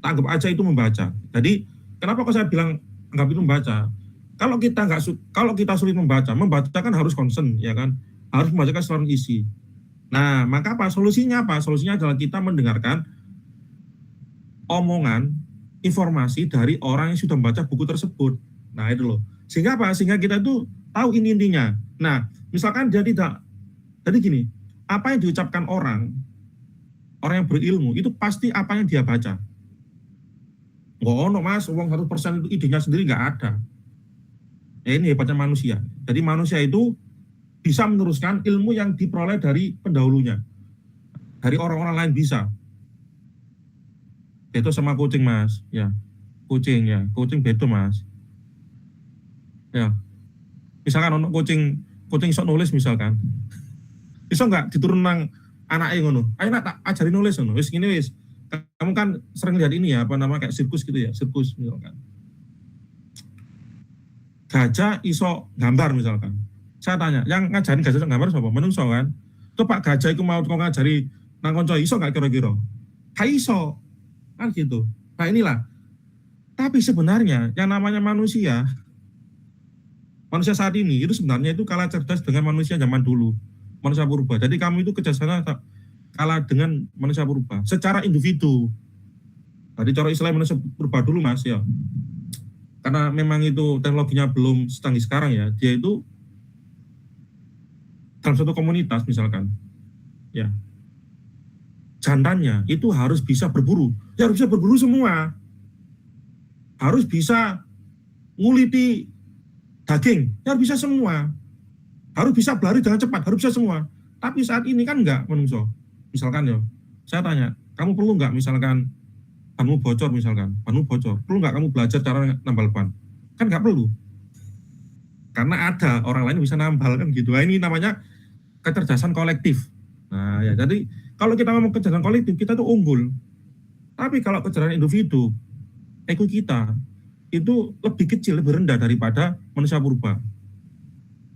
Anggap aja itu membaca. Jadi kenapa kok saya bilang anggap itu membaca? Kalau kita sulit membaca kan harus concern, ya kan? Harus membacakan seluruh isi. Nah, maka apa? Solusinya apa? Solusinya adalah kita mendengarkan omongan, informasi dari orang yang sudah membaca buku tersebut. Nah, itu loh. Sehingga apa? Sehingga kita itu tahu intinya. Nah, misalkan jadi gini, apa yang diucapkan orang yang berilmu, itu pasti apa yang dia baca. Nggak ono mas, uang 100% itu idenya sendiri nggak ada. Ya ini hebatnya manusia. Jadi manusia itu bisa meneruskan ilmu yang diperoleh dari pendahulunya. Dari orang-orang lain bisa. Itu sama kucing mas, ya. Kucing beto mas. Ya. Misalkan ono kucing sok nulis misalkan. Bisa nggak diturun nang anaknya ngono. Ayo nak tak ajarin nulis ngono. Wis gini wis. Kamu kan sering lihat ini ya, apa nama kayak sirkus gitu ya, sirkus misalkan. Gajah iso gambar misalkan. Saya tanya, yang ngajarin gajah gambar siapa? Menungso kan. Tuh Pak gajah itu mau ngajari nang konco iso nggak kira-kira? Hai iso. Kan gitu. Nah inilah. Tapi sebenarnya yang namanya manusia saat ini itu sebenarnya itu kalah cerdas dengan manusia zaman dulu. Manusia purba. Jadi kamu itu kecerdasannya kalah dengan manusia purba secara individu. Tadi cara istilah manusia purba dulu mas ya. Karena memang itu teknologinya belum secanggih sekarang ya. Dia itu dalam satu komunitas misalkan, ya jantannya itu harus bisa berburu. Ya harus bisa berburu semua. Harus bisa nguliti daging. Ya harus bisa semua. Harus bisa berlari dengan cepat. Harus bisa semua. Tapi saat ini kan enggak menungso. Misalkan ya, saya tanya, kamu perlu nggak misalkan banmu bocor misalkan, banmu bocor, perlu nggak kamu belajar cara nambal ban? Kan nggak perlu, karena ada orang lain yang bisa nambal kan gitu. Nah, ini namanya kecerdasan kolektif. Nah ya, jadi kalau kita ngomong kecerdasan kolektif, kita tuh unggul. Tapi kalau kecerdasan individu, IQ kita itu lebih kecil, lebih rendah daripada manusia purba.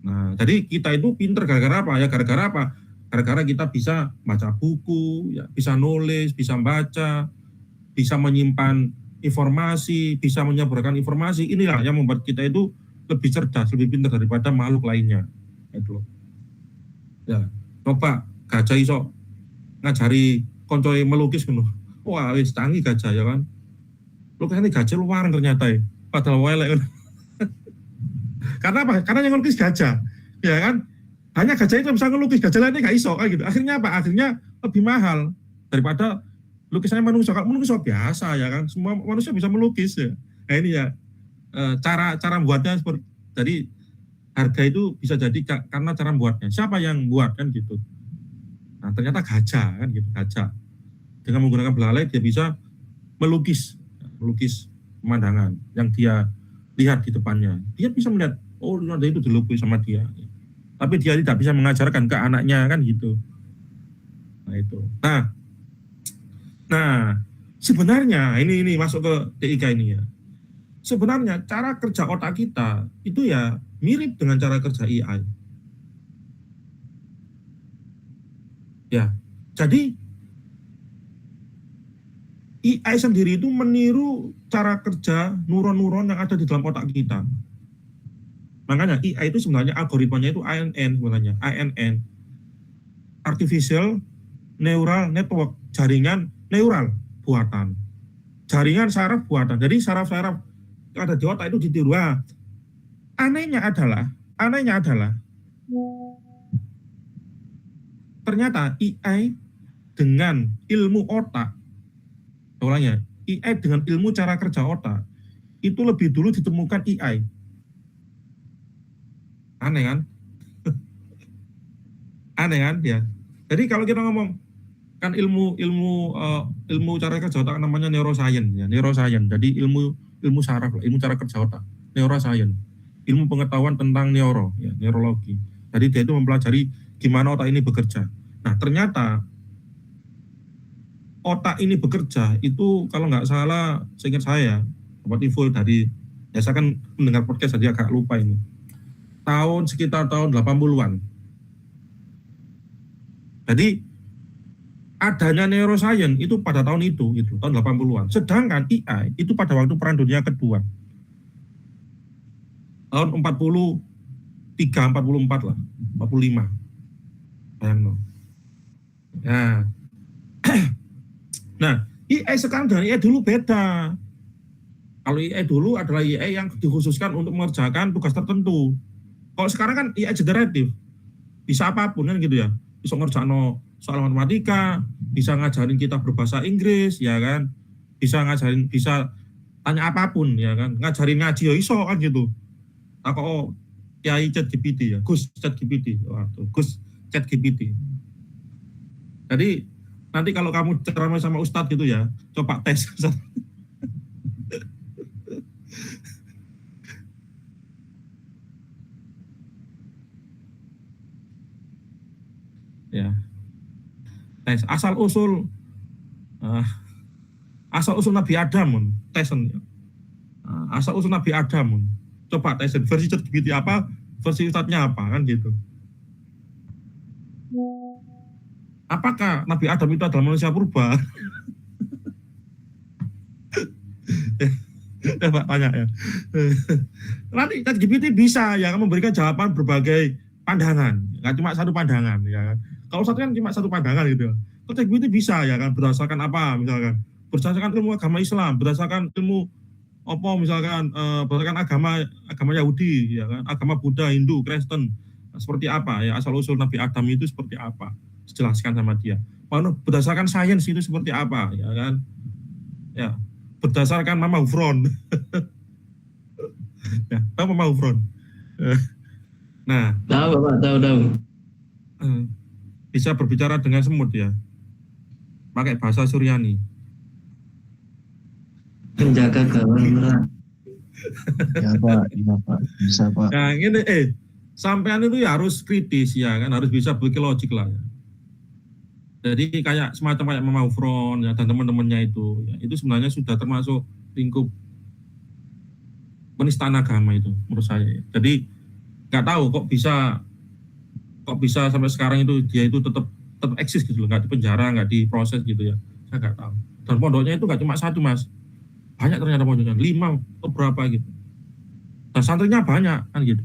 Nah, jadi kita itu pinter gara-gara apa? Ya gara-gara apa? Gara-gara kita bisa baca buku, ya, bisa nulis, bisa baca, bisa menyimpan informasi, bisa menyebarkan informasi. Inilah yang membuat kita itu lebih cerdas, lebih pintar daripada makhluk lainnya. Itu loh. Ya, coba gajah iso ngajari koncoe melukis ngono. Wah, wis canggih gajah ya kan. Lukisannya gajah luar ternyata ya. Padahal welek kan. Karena apa? Karena yang ngelukis gajah. Ya kan? Hanya gajah itu bisa ngelukis, gajah lainnya nggak iso kan gitu. Akhirnya apa? Akhirnya lebih mahal daripada lukisannya manusia. Kalau manusia biasa ya kan, semua manusia bisa melukis ya. Nah ini ya cara membuatnya seperti jadi harga itu bisa jadi karena cara membuatnya. Siapa yang buat kan gitu. Nah ternyata gajah kan gitu, gajah. Dengan menggunakan belalai dia bisa melukis pemandangan yang dia lihat di depannya. Dia bisa melihat, oh ada itu dilukis sama dia. Tapi dia tidak bisa mengajarkan ke anaknya kan gitu. Nah itu. Nah sebenarnya ini masuk ke TIK ini ya. Sebenarnya cara kerja otak kita itu ya mirip dengan cara kerja AI. Ya, jadi AI sendiri itu meniru cara kerja neuron-neuron yang ada di dalam otak kita. Makanya AI itu sebenarnya algoritmanya itu ANN sebenarnya, ANN. Artificial Neural Network, jaringan neural buatan. Jaringan saraf buatan. Jadi saraf-saraf yang ada di otak itu ditiru. Anehnya adalah ternyata AI dengan ilmu otak, ulangnya, AI dengan ilmu cara kerja otak itu lebih dulu ditemukan AI. Aneh kan? Aneh kan ya. Jadi kalau kita ngomong kan ilmu cara kerja otak namanya neuroscience ya, neuroscience. Jadi ilmu saraf lah, ilmu cara kerja otak, neuroscience. Ilmu pengetahuan tentang ya, neurologi. Jadi dia itu mempelajari gimana otak ini bekerja. Nah, ternyata otak ini bekerja itu kalau nggak salah, seingat saya, dapat info dari, ya saya kan mendengar podcast jadi agak lupa ini. Sekitar tahun 80-an. Jadi adanya neuroscience itu pada tahun itu tahun 80-an. Sedangkan AI itu pada waktu Perang Dunia Kedua. Tahun 43, 44 lah, 45. Bayang. Ya. Nah, AI sekarang dan AI dulu beda. Kalau AI dulu adalah AI yang dikhususkan untuk mengerjakan tugas tertentu. Kalau sekarang kan AI generatif, bisa apapun kan gitu ya. Bisa ngerjain soal matematika, bisa ngajarin kita berbahasa Inggris, ya kan. Bisa tanya apapun, ya kan. Ngajarin ngaji ya iso kan gitu. Aku Kiai ChatGPT ya, Gus ChatGPT. Waduh, Gus ChatGPT. Jadi nanti kalau kamu ceramah sama Ustadz gitu ya, coba tes. Ya, tes asal usul Nabi Adam, tesen. Asal usul Nabi Adam, coba tesen versi ChatGPT apa, versi Ustadznya apa kan gitu. Apakah Nabi Adam itu adalah manusia purba? Ya Pak, tanya ya. Nanti ChatGPT bisa ya memberikan jawaban berbagai pandangan, nggak cuma satu pandangan ya kan. Kalau satu kan cuma satu pandangan gitu. Kalau ChatGPT bisa ya kan, berdasarkan apa misalkan, berdasarkan ilmu agama Islam, berdasarkan ilmu apa misalkan berdasarkan agama Yahudi ya kan, agama Buddha, Hindu, Kristen, seperti apa ya asal usul Nabi Adam itu seperti apa, jelaskan sama dia. Berdasarkan sains itu seperti apa ya kan, ya berdasarkan Mama Hufron. Ya, tahu Mama Hufron? Nah, Tahu Bapak, tahu. Bisa berbicara dengan semut ya, pakai bahasa Suryani. Penjaga gawang Pak. Ya Pak, bisa Pak. Nah ini sampean itu ya harus kritis ya kan, harus bisa berpikir logik lah ya. Jadi kayak semacam kayak Mama Ufron ya dan teman-temannya itu ya, itu sebenarnya sudah termasuk lingkup penistaan agama itu menurut saya ya. Jadi nggak tahu kok bisa sampai sekarang itu dia itu tetap eksis gitu loh, nggak di penjara, nggak diproses gitu ya. Saya nggak tahu. Dan pondoknya itu nggak cuma satu Mas, banyak ternyata pondoknya, 5 atau berapa gitu. Dan santrinya banyak kan gitu.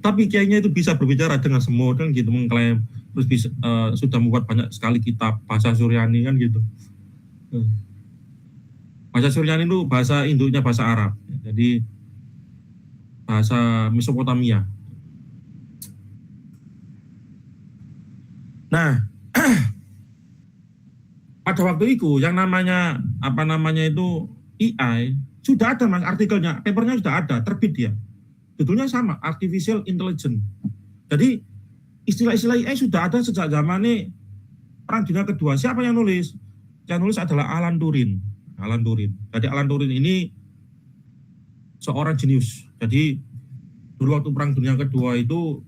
Tapi kiainya itu bisa berbicara dengan semua kan gitu, mengklaim terus bisa sudah membuat banyak sekali kitab bahasa Suryani kan gitu. Bahasa Suryani itu bahasa induknya bahasa Arab, jadi bahasa Mesopotamia. Nah, pada waktu itu yang namanya itu AI sudah ada Mas artikelnya, papernya sudah ada, terbit ya. Judulnya sama, Artificial Intelligence. Jadi istilah-istilah AI sudah ada sejak zamannya Perang Dunia Kedua. Siapa yang nulis? Yang nulis adalah Alan Turing. Jadi Alan Turing ini seorang jenius. Jadi dulu waktu Perang Dunia Kedua itu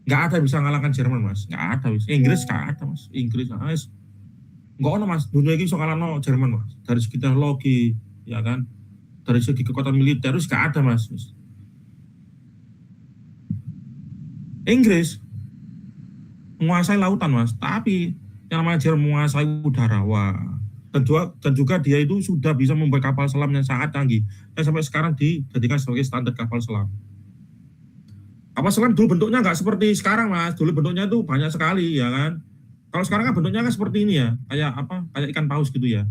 nggak ada yang bisa mengalahkan Jerman Mas. Nggak ada. Inggris nggak ada Mas. Inggris nggak ada Mas. Dunia ini bisa mengalahkan Jerman Mas. Dari segi teknologi, ya kan. Dari segi kekuatan militer terus gak ada Mas. Inggris menguasai lautan Mas, tapi yang namanya Jerman menguasai udara. Wah. Dan juga dia itu sudah bisa membuat kapal selam yang sangat canggih. Dan sampai sekarang dijadikan sebagai standar kapal selam. Kapal selam dulu bentuknya nggak seperti sekarang Mas. Dulu bentuknya itu banyak sekali ya kan. Kalau sekarang kan bentuknya kan seperti ini ya, kayak ikan paus gitu ya.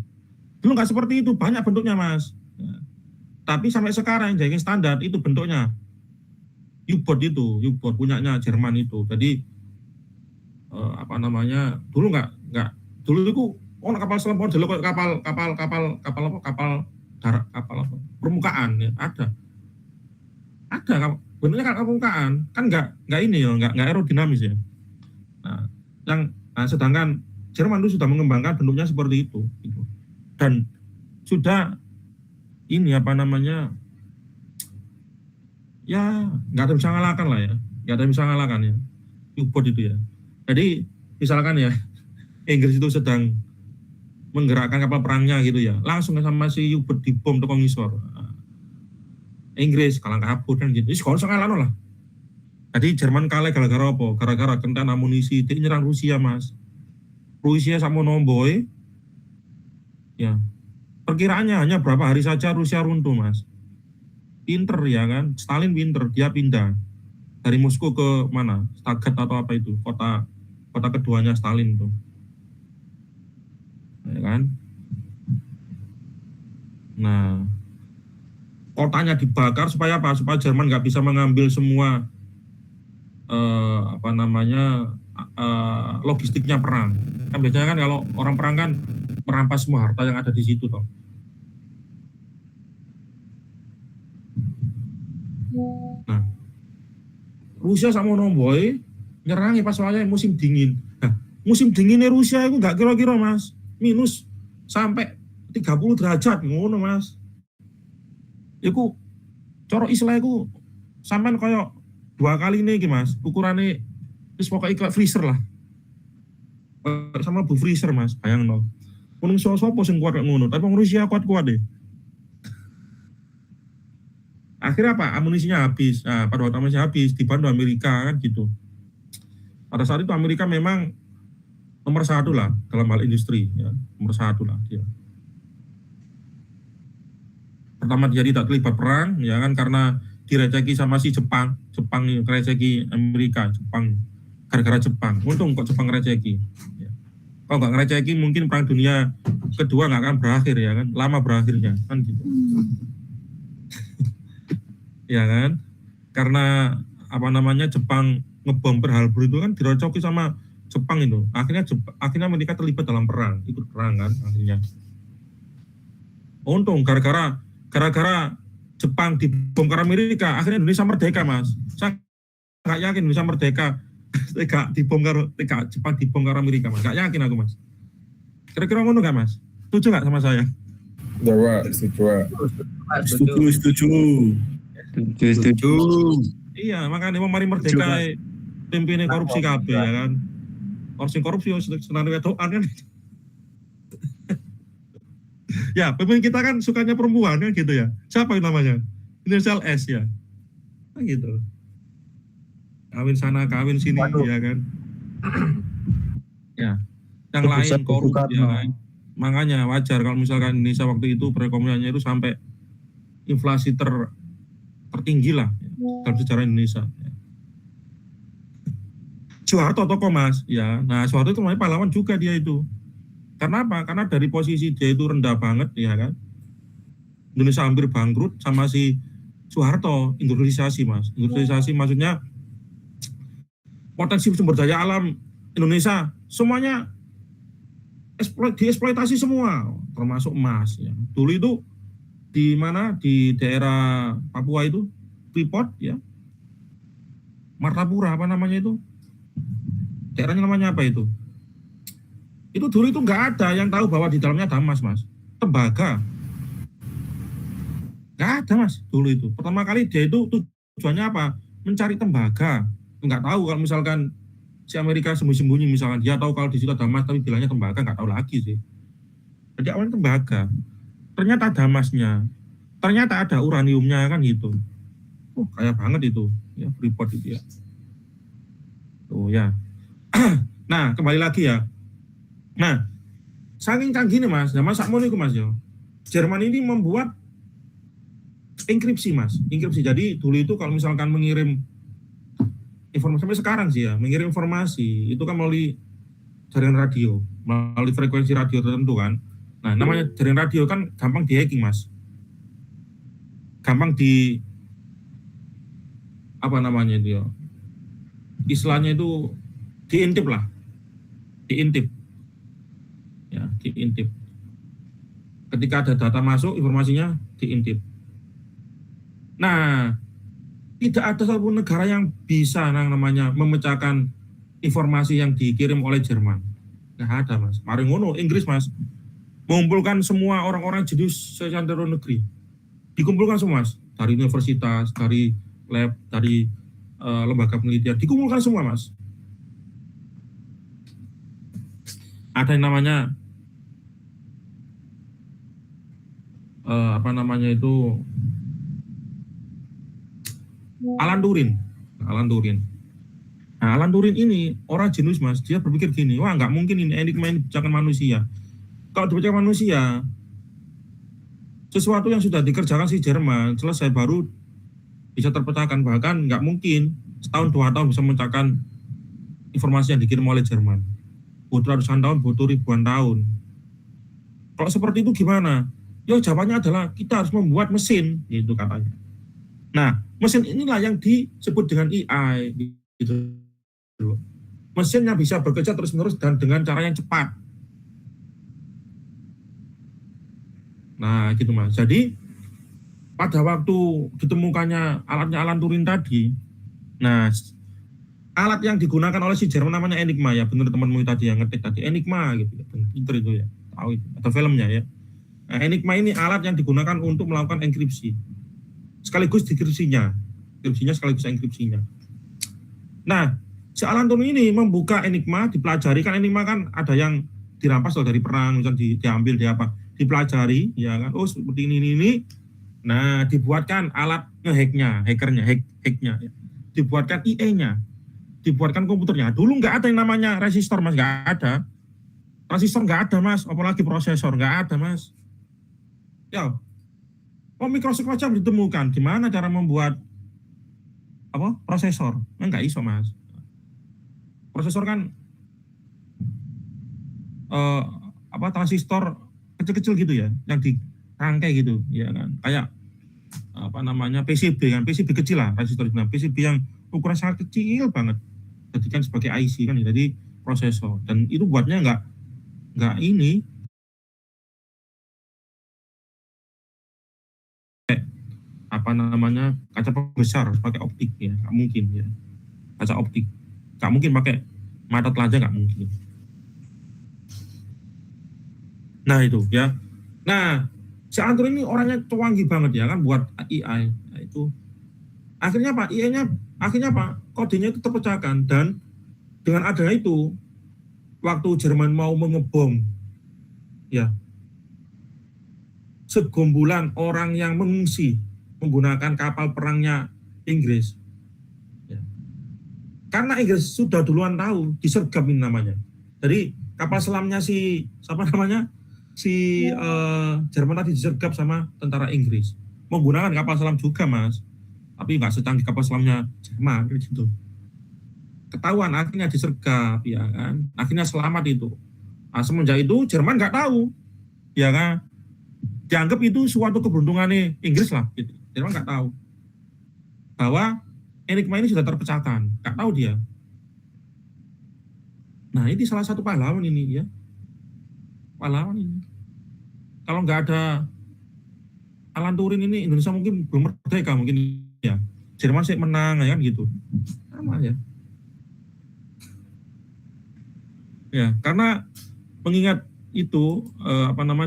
Dulu nggak seperti itu, banyak bentuknya Mas. Tapi sampai sekarang yang jadi standar itu bentuknya U-boat punyanya Jerman itu. Jadi dulu itu kapal selam dulu kapal permukaan ya, ada bentuknya kapal permukaan kan nggak ini ya, nggak aerodinamis ya. Sedangkan Jerman itu sudah mengembangkan bentuknya seperti itu gitu. Dan sudah ini ya nggak ada yang bisa ngalahkan lah ya, nggak ada yang bisa ngalahkan ya U-boat itu ya. Jadi misalkan ya Inggris itu sedang menggerakkan kapal perangnya gitu ya, langsung sama si U-boat dibom teko ngisor. Inggris kalang kabut kan gitu, jadi langsung ngalahno lah. Jadi Jerman kalah gara-gara apa? Gara-gara kentang amunisi, dia nyerang Rusia Mas. Rusia sama nomboy ya. Perkiraannya hanya berapa hari saja Rusia runtuh Mas. Pinter ya kan, Stalin pinter, dia pindah dari Moskow ke mana? Stagat atau apa itu, kota keduanya Stalin itu. Ya kan? Nah, kotanya dibakar supaya apa? Supaya Jerman nggak bisa mengambil semua logistiknya perang. Kan biasanya kan kalau orang perang kan merampas semua harta yang ada di situ toh. Nah, Rusia sama nomboy nyerangi pas soalnya musim dingin. Nah, musim dinginnya Rusia itu nggak kira-kira Mas, minus sampai 30 derajat ngono Mas. Iku coro istilah iku sampean kayak 2 kali nih Mas, ukurannya terus pokoknya kayak freezer lah. Sama bu freezer Mas, bayangno. Kunung sopo sing kuat kayak ngono, tapi Rusia kuat-kuat deh. Akhirnya apa? Amunisinya habis. Nah, pada waktu amunisinya habis, dibantu Amerika kan gitu. Pada saat itu Amerika memang nomor 1 lah dalam hal industri, ya. Nomor 1 lah dia. Pertama dia tidak terlibat perang, ya kan, karena direceki sama si Jepang receki Amerika, gara-gara Jepang. Untung kok Jepang receki. Ya. Kalau nggak ngereceki mungkin Perang Dunia Kedua nggak akan berakhir ya kan, lama berakhirnya kan gitu. Ya kan, karena Jepang ngebom Pearl Harbor itu kan direcoki sama Jepang itu. Akhirnya Amerika terlibat dalam perang, ikut perang kan akhirnya. Untung gara-gara Jepang dibongkar Amerika, akhirnya Indonesia merdeka Mas. Saya nggak yakin bisa merdeka Gak dibongkar, gak cepat dibongkar Amerika mas. Gak yakin aku mas. Kira-kira ngono gak mas? Setuju gak sama saya? Udah, Pak. Setuju, Pak. Setuju. Setuju. Setuju. Iya, makanya mau mari merdeka pimpinnya korupsi kabeh ya kan. Korupsi senang wedokan kan. Ya, pemimpin kita kan sukanya perempuan kan gitu ya. Siapa yang namanya? Inisial S ya. Nah, gitu. Kawin sana, kawin sini ya kan. Ya. Yang lain korupsi ya kan. Makanya wajar kalau misalkan Indonesia waktu itu perekonomiannya itu sampai inflasi tertinggi lah dalam sejarah Indonesia. Soeharto tokoh mas, ya. Nah Soeharto itu namanya pahlawan juga dia itu. Karena apa? Karena dari posisi dia itu rendah banget, ya kan. Indonesia hampir bangkrut sama si Soeharto, industrialisasi mas. Industrialisasi maksudnya potensi sumber daya alam Indonesia semuanya dieksploitasi semua, termasuk emas. Ya. Dulu itu di mana di daerah Papua itu Freeport, ya, Martapura apa namanya itu? Daerahnya namanya apa itu? Itu dulu itu nggak ada yang tahu bahwa di dalamnya ada emas, mas. Tembaga. Nggak ada, mas, dulu itu. Pertama kali dia itu tujuannya apa? Mencari tembaga. Nggak tahu kalau misalkan si Amerika sembunyi-sembunyi misalkan. Dia tahu kalau di situ ada emas, tapi bilangnya tembaga, nggak tahu lagi sih. Jadi awalnya tembaga. Ternyata ada emasnya. Ternyata ada uraniumnya kan gitu. Kaya banget itu. Ya, Freeport itu ya. Tuh ya. Nah, kembali lagi ya. Nah, saking canggih nih mas, zaman sakmono iku mas ya. Jerman ini membuat enkripsi mas, enkripsi. Jadi dulu itu kalau misalkan mengirim informasi sampai sekarang sih ya, mengirim informasi itu kan melalui jaringan radio, melalui frekuensi radio tertentu kan. Nah, namanya jaringan radio kan gampang di-hacking mas. Gampang di apa namanya itu ya? Istilahnya itu diintip lah. Diintip. Ya, diintip. Ketika ada data masuk, informasinya diintip. Nah, tidak ada satupun negara yang bisa namanya memecahkan informasi yang dikirim oleh Jerman. Nggak ada, mas. Mari ngono, Inggris, mas. Mengumpulkan semua orang-orang jenius seantero negeri. Dikumpulkan semua, mas. Dari universitas, dari lab, dari lembaga penelitian. Dikumpulkan semua, mas. Ada yang namanya apa namanya itu Alan Turing. Nah, Alan Turing ini orang jenius mas. Dia berpikir gini, wah nggak mungkin ini enigma ini dipecahkan manusia. Kalau dipecahkan manusia, sesuatu yang sudah dikerjakan si Jerman selesai baru bisa terpecahkan. Bahkan nggak mungkin setahun 2 tahun bisa memecahkan informasi yang dikirim oleh Jerman. Butuh ratusan tahun, butuh ribuan tahun. Kalau seperti itu gimana? Ya jawabannya adalah kita harus membuat mesin, gitu katanya. Nah, mesin inilah yang disebut dengan AI, gitu. Mesin yang bisa bekerja terus-menerus dan dengan cara yang cepat. Nah, gitu mas. Jadi pada waktu ditemukannya alatnya Alan Turing tadi, nah alat yang digunakan oleh si Jerman namanya Enigma ya, benar temanmu tadi yang ngetik tadi Enigma gitu ya, pinter itu ya, tahu itu, atau filmnya ya. Nah, Enigma ini alat yang digunakan untuk melakukan enkripsi, sekaligus dekripsinya sekaligus enkripsinya. Nah, si Alan Turing ini membuka Enigma, dipelajari kan Enigma kan ada yang dirampas dari perang, misalnya diambil di apa, dipelajari, ya kan, oh seperti ini. Nah, dibuatkan alat hacknya, ya. Dibuatkan IE-nya. Dibuatkan komputernya. Dulu nggak ada yang namanya resistor, mas, nggak ada. Transistor nggak ada, mas. Apalagi prosesor nggak ada, mas. Ya, mikrochip aja ditemukan. Gimana cara membuat apa prosesor? Nggak iso, mas. Prosesor kan transistor kecil-kecil gitu ya, yang dirangkai gitu, ya kan? Kayak apa namanya PCB kan, PCB kecil lah, transistor. Nah, PCB yang ukuran sangat kecil banget. Jadikan sebagai IC kan, jadi prosesor. Dan itu buatnya nggak ini apa namanya kaca pembesar pakai optik ya, nggak mungkin ya, kaca optik. Nggak mungkin pakai mata telanjang, nggak mungkin. Nah itu ya. Nah si Anton ini orangnya canggih banget ya kan buat AI. Nah, itu akhirnya Pak AI-nya akhirnya Pak kodenya itu terpecahkan, dan dengan adanya itu waktu Jerman mau mengebom ya segombulan orang yang mengungsi menggunakan kapal perangnya Inggris ya. Karena Inggris sudah duluan tahu disergap ini namanya. Jadi kapal selamnya si siapa namanya si Jerman tadi disergap sama tentara Inggris menggunakan kapal selam juga Mas, tapi nggak secanggih kapal selamnya Jerman gitu. Ketahuan akhirnya disergap ya kan, akhirnya selamat itu. Nah, semenjak itu Jerman nggak tahu ya kan, dianggap itu suatu keberuntungan Inggris lah gitu. Jerman nggak tahu bahwa enigma ini sudah terpecahkan, nggak tahu dia. Nah ini salah satu pahlawan ini ya, pahlawan ini. Kalau nggak ada Alan Turing ini Indonesia mungkin belum merdeka mungkin ya. Jerman sih menang ya kan gitu. Sama ya. Ya, karena mengingat itu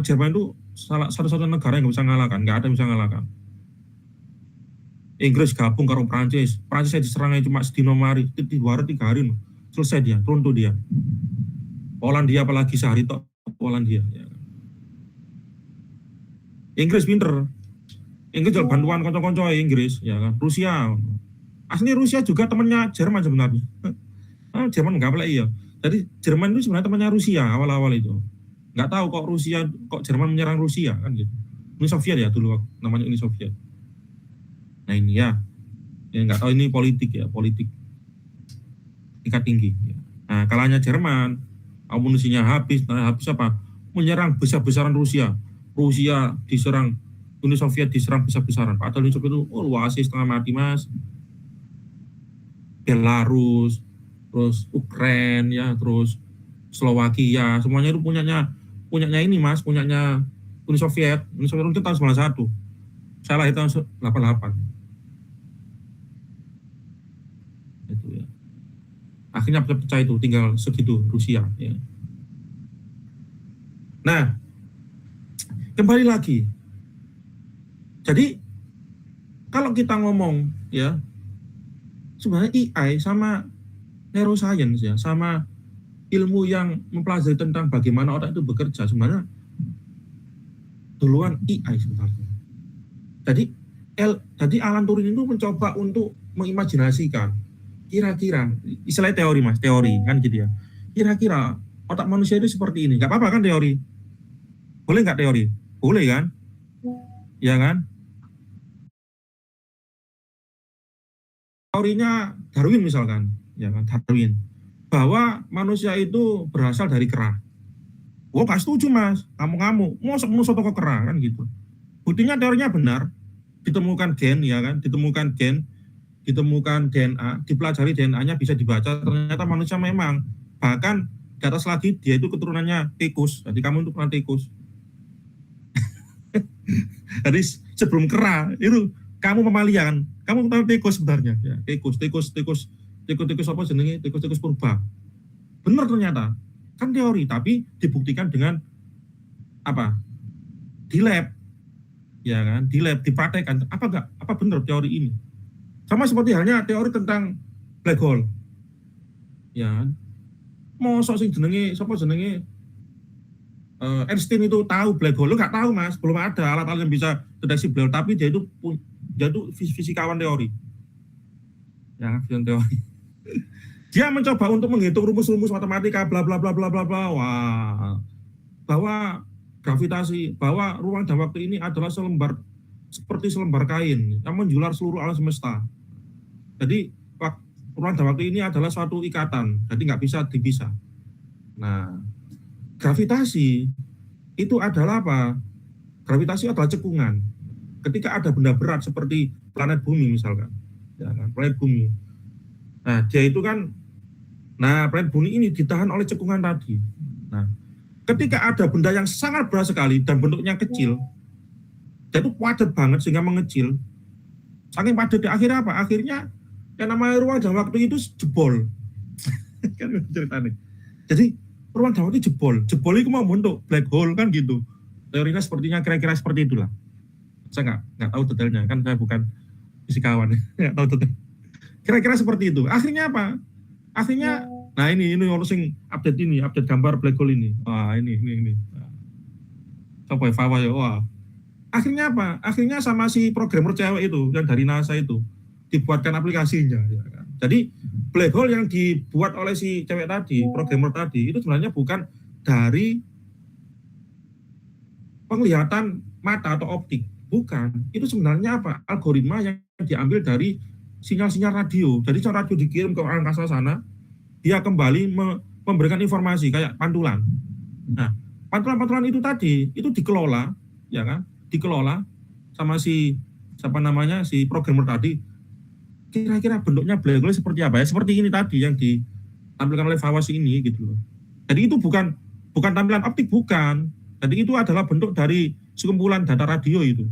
Jerman itu satu-satunya negara yang nggak bisa ngalahkan, nggak ada yang bisa ngalahkan. Inggris gabung karo Prancis saya diserangnya cuma sedino mari, 2 hari 3 hari selesai dia, runtuh dia. Polandia apalagi sehari tok Polandia. Ya. Inggris pinter, Inggris jual bantuan konco-konco Inggris, ya kan. Rusia, asli Rusia juga temannya Jerman sebenarnya. Jerman nggak boleh iya. Jadi Jerman itu sebenarnya temannya Rusia awal-awal itu. Nggak tahu kok Jerman menyerang Rusia kan gitu. Uni Soviet ya dulu namanya Uni Soviet. Nah ini ya nggak tahu ini politik tingkat tinggi. Ya. Nah kalahnya Jerman, amunisinya habis apa? Menyerang besar-besaran Rusia. Rusia diserang, Uni Soviet diserang besar-besaran. Padahal Uni Soviet itu luas setengah mati Mas. Belarus, terus Ukraina ya, terus Slovakia, semuanya itu punyanya ini Mas, punyanya Uni Soviet itu tahun 91. Saya lahir tahun 88. Itu ya. Akhirnya pecah itu, tinggal segitu Rusia ya. Nah, kembali lagi. Jadi kalau kita ngomong ya, sebenarnya AI sama neuroscience ya, sama ilmu yang mempelajari tentang bagaimana otak itu bekerja sebenarnya duluan AI sebenarnya. Jadi Alan Turing itu mencoba untuk mengimajinasikan kira-kira istilah teori Mas, teori kan gitu ya. Kira-kira otak manusia itu seperti ini. Enggak apa-apa kan teori? Boleh nggak teori? Boleh kan? Ya kan? Teorinya Darwin misalkan, ya kan, Darwin, bahwa manusia itu berasal dari kera. Gua nggak setuju Mas, kamu mosok manusia toko kera kan gitu. Buktinya teorinya benar, ditemukan gen ya kan, ditemukan DNA, dipelajari DNA-nya bisa dibaca, ternyata manusia memang, bahkan di atas lagi dia itu keturunannya tikus, jadi kamu itu pernah tikus. Jadi sebelum kera itu kamu mamalia kan, kamu tahu tikus sebenarnya ya, tikus apa jenenge, tikus purba. Benar ternyata kan teori, tapi dibuktikan dengan apa, di lab ya kan, di lab dipraktekkan apa benar teori ini. Sama seperti halnya teori tentang black hole ya kan. Mosok sing jenenge sapa jenenge Einstein itu tahu black hole? Lu nggak tahu Mas, belum ada alat-alat yang bisa deteksi black hole, tapi dia itu fisikawan teori. Ya, fisikawan teori. Dia mencoba untuk menghitung rumus-rumus matematika bla bla bla bla bla bla. Wah. Bahwa gravitasi, bahwa ruang dan waktu ini adalah seperti selembar kain yang menjular seluruh alam semesta. Jadi ruang dan waktu ini adalah suatu ikatan, jadi nggak bisa dipisah. Nah, gravitasi itu adalah apa? Gravitasi adalah cekungan. Ketika ada benda berat seperti planet bumi misalkan, ya kan, planet bumi. Nah, dia itu kan, planet bumi ini ditahan oleh cekungan tadi. Nah, ketika ada benda yang sangat berat sekali dan bentuknya kecil, dia itu padat banget sehingga mengecil. Saking padat, akhirnya apa? Akhirnya yang namanya ruang dan waktu itu jebol. Kan ceritanya. Jadi ruang gawat itu jebol itu mau bentuk black hole kan gitu. Teorinya sepertinya kira-kira seperti itulah. Saya nggak tahu detailnya, kan saya bukan fisikawan, nggak tahu detail. Kira-kira seperti itu. Akhirnya apa? Akhirnya, nah ini orang sing update gambar black hole ini. Wah ini. Coba Fawa ya, wah. Akhirnya apa? Akhirnya sama si programmer cewek itu yang dari NASA itu dibuatkan aplikasinya. Ya kan? Jadi black hole yang dibuat oleh si cewek tadi, programmer tadi, itu sebenarnya bukan dari penglihatan mata atau optik, bukan. Itu sebenarnya apa? Algoritma yang diambil dari sinyal-sinyal radio. Jadi sinyal radio dikirim ke angkasa sana, dia kembali memberikan informasi kayak pantulan. Nah, pantulan-pantulan itu tadi itu dikelola, ya kan? Dikelola sama si programmer tadi. Kira-kira bentuknya black hole seperti apa ya? Seperti ini tadi yang ditampilkan oleh Fawaz ini gitu loh. Jadi itu bukan tampilan optik, bukan. Jadi itu adalah bentuk dari sekumpulan data radio itu.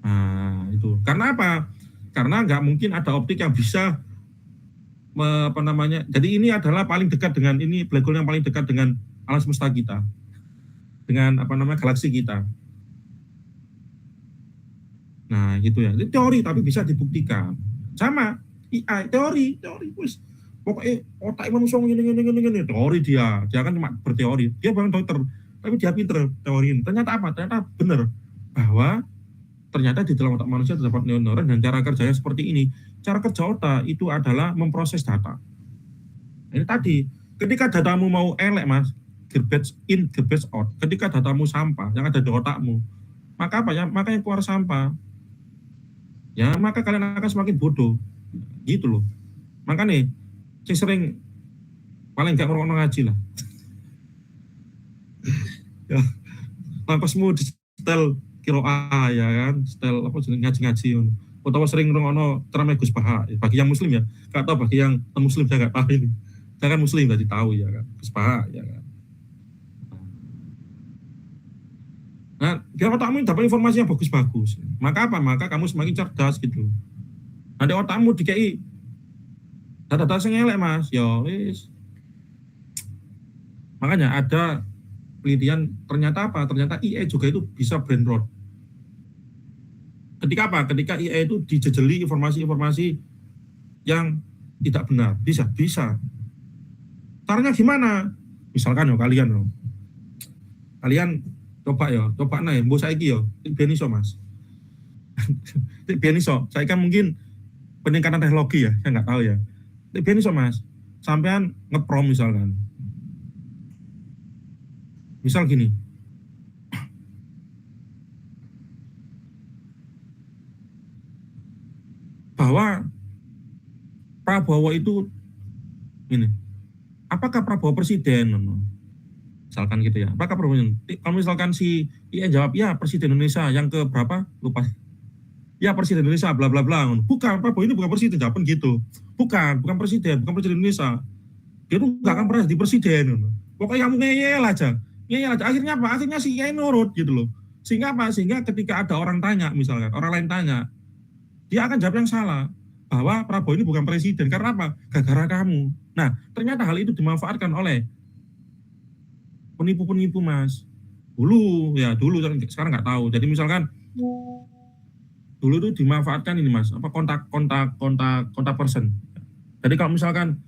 Nah, itu. Karena apa? Karena nggak mungkin ada optik yang bisa Jadi ini adalah paling dekat dengan ini black hole yang paling dekat dengan alam semesta kita. Dengan galaksi kita. Nah, gitu ya. Itu teori tapi bisa dibuktikan. Sama AI teori wis. Pokoknya otak manusia ini teori dia kan cuma berteori, dia bukan dokter tapi dia pinter teoriin. Ternyata apa? Ternyata benar bahwa ternyata di dalam otak manusia terdapat neuron dan cara kerjanya seperti ini. Cara kerja otak itu adalah memproses data. Ini tadi ketika datamu mau elek mas, garbage in garbage out. Ketika datamu sampah yang ada di otakmu, maka apa ya? Maka yang keluar sampah ya, maka kalian akan semakin bodoh gitu loh. Maka nih saya sering paling gak ngerokok ngaji lah. Ya, lampasmu di setel kiroah ya kan, setel apa jenis ngaji-ngaji. Atau sering ngerokok ceramah Gus Baha. Bagi yang muslim ya, gak tahu bagi yang muslim saya gak tahu ini. Saya kan muslim berarti tahu ya kan, Gus Baha ya kan. Nah, biar otakmu dapat informasi yang bagus-bagus. Maka apa? Maka kamu semakin cerdas gitu. Nanti otakmu dikei data-data sing elek mas, ya wis. Makanya ada penelitian ternyata apa? Ternyata AI juga itu bisa brain rot. Ketika apa? Ketika AI itu dijejeli informasi-informasi yang tidak benar, bisa. Caranya gimana? Misalkan ya kalian coba nih, mbok saiki yo, ben iso mas. Ben iso. Saya kan mungkin peningkatan teknologi ya, saya nggak tahu ya. Ben iso mas, sampean ngeprom misalkan. Misal gini, bahwa Prabowo itu ini, apakah Prabowo presiden? Misalkan gitu ya, apakah Prabowo? Kalau misalkan si IE jawab ya presiden Indonesia yang ke berapa? Lupa. Ya presiden Indonesia bla bla bla. Bukan, Prabowo ini bukan presiden, jawaban gitu. Bukan presiden Indonesia. Dia tuh nggak akan pernah jadi presiden. Pokoknya kamu ngeyel aja. Akhirnya apa? Akhirnya si IE nurut gitu loh. Sehingga apa? Sehingga ketika ada orang tanya, misalkan orang lain tanya, dia akan jawab yang salah bahwa Prabowo ini bukan presiden. Karena apa? Gara-gara kamu. Nah, ternyata hal itu dimanfaatkan oleh penipu-penipu mas. Dulu, sekarang nggak tahu. Jadi misalkan dulu itu dimanfaatkan ini mas, apa kontak person. Jadi kalau misalkan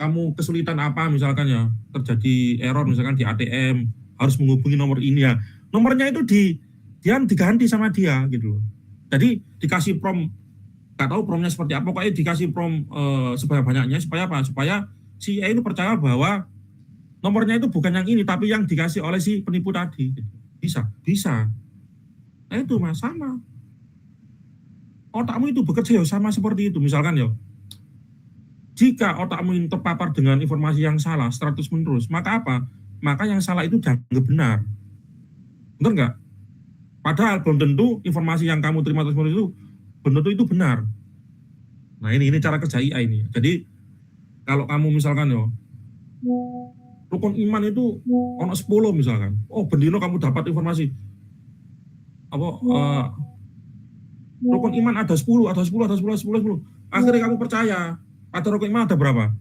kamu kesulitan apa, misalkan ya terjadi error misalkan di ATM, harus menghubungi nomor ini ya. Nomornya itu diganti sama dia gitu loh. Jadi dikasih prompt, nggak tahu promptnya seperti apa, pokoknya dikasih prompt sebanyak-banyaknya supaya apa? Supaya si A itu percaya bahwa nomornya itu bukan yang ini, tapi yang dikasih oleh si penipu tadi. Bisa. Nah itu mas, sama. Otakmu itu bekerja sama seperti itu. Misalkan ya, jika otakmu ini terpapar dengan informasi yang salah, terus-menerus, maka apa? Maka yang salah itu dianggap benar. Benar nggak? Padahal belum tentu informasi yang kamu terima terus-menerus itu belum tentu itu benar. Nah ini cara kerja AI ini. Jadi kalau kamu misalkan ya, rukun iman itu ono 10 misalkan. Oh, bendino kamu dapat informasi. Rukun iman ada 10. Akhirnya kamu percaya. Pada rokok imam ada berapa?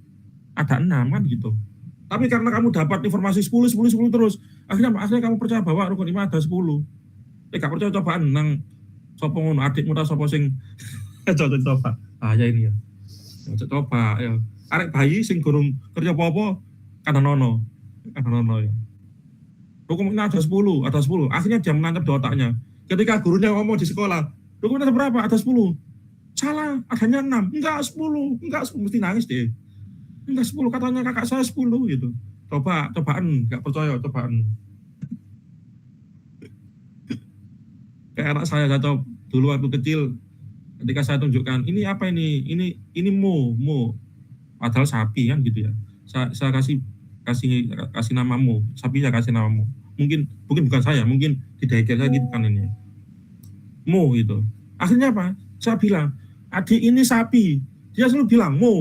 Ada 6 kan gitu. Tapi karena kamu dapat informasi 10 terus, akhirnya kamu percaya bahwa rukun iman ada 10. Gak percaya cobaan nang sapa ngono adikmu ta sapa sing coba. Ya ini ya. Coba ya. Arek bayi sing gurung kerja apa-apa kadang-nono ya. Rukun iman ada 10. Akhirnya dia menancap di otaknya. Ketika gurunya ngomong di sekolah, rukun ada berapa? Ada 10. Salah, adanya 6. Enggak 10, mesti nangis deh. Enggak 10, katanya kakak saya 10 gitu. Cobaan, enggak percaya cobaan. Kayak anak saya dulu waktu kecil, ketika saya tunjukkan, ini apa ini? Ini mo. Padahal sapi kan gitu ya. Saya kasih nama mo. Sapi saya kasih nama mo. Mungkin bukan saya, mungkin di daerah saya gitu kan ini. Mo gitu. Akhirnya apa? Saya bilang, adik ini sapi. Dia selalu bilang mo.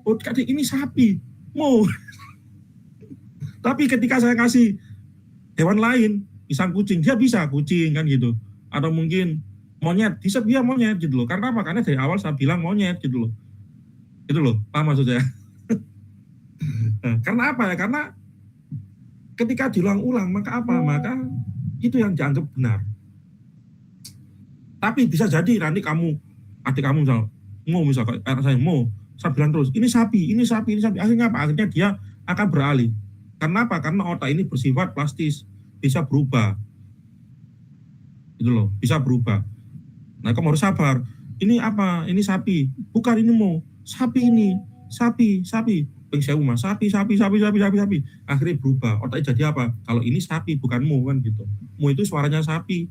Oh, adik ini sapi, mo. Tapi ketika saya kasih hewan lain, pisang kucing, dia bisa kucing kan gitu. Atau mungkin monyet, bisa dia monyet gitu loh. Karena apa? Karena dari awal saya bilang monyet gitu loh. Gitu loh, paham maksud saya? Karena apa ya? Karena ketika diulang-ulang, maka apa? Maka itu yang dianggap benar. Tapi bisa jadi nanti adik kamu misalnya kayak saya saya bilang terus, ini sapi. Akhirnya apa? Akhirnya dia akan beralih. Karena apa? Karena otak ini bersifat plastis, bisa berubah. Gitu loh, bisa berubah. Nah, kamu harus sabar. Ini apa? Ini sapi. Bukan ini mo. Sapi ini. Sapi. Peng sewu mas. Sapi. Akhirnya berubah. Otaknya jadi apa? Kalau ini sapi, bukan mo kan gitu. Mo itu suaranya sapi,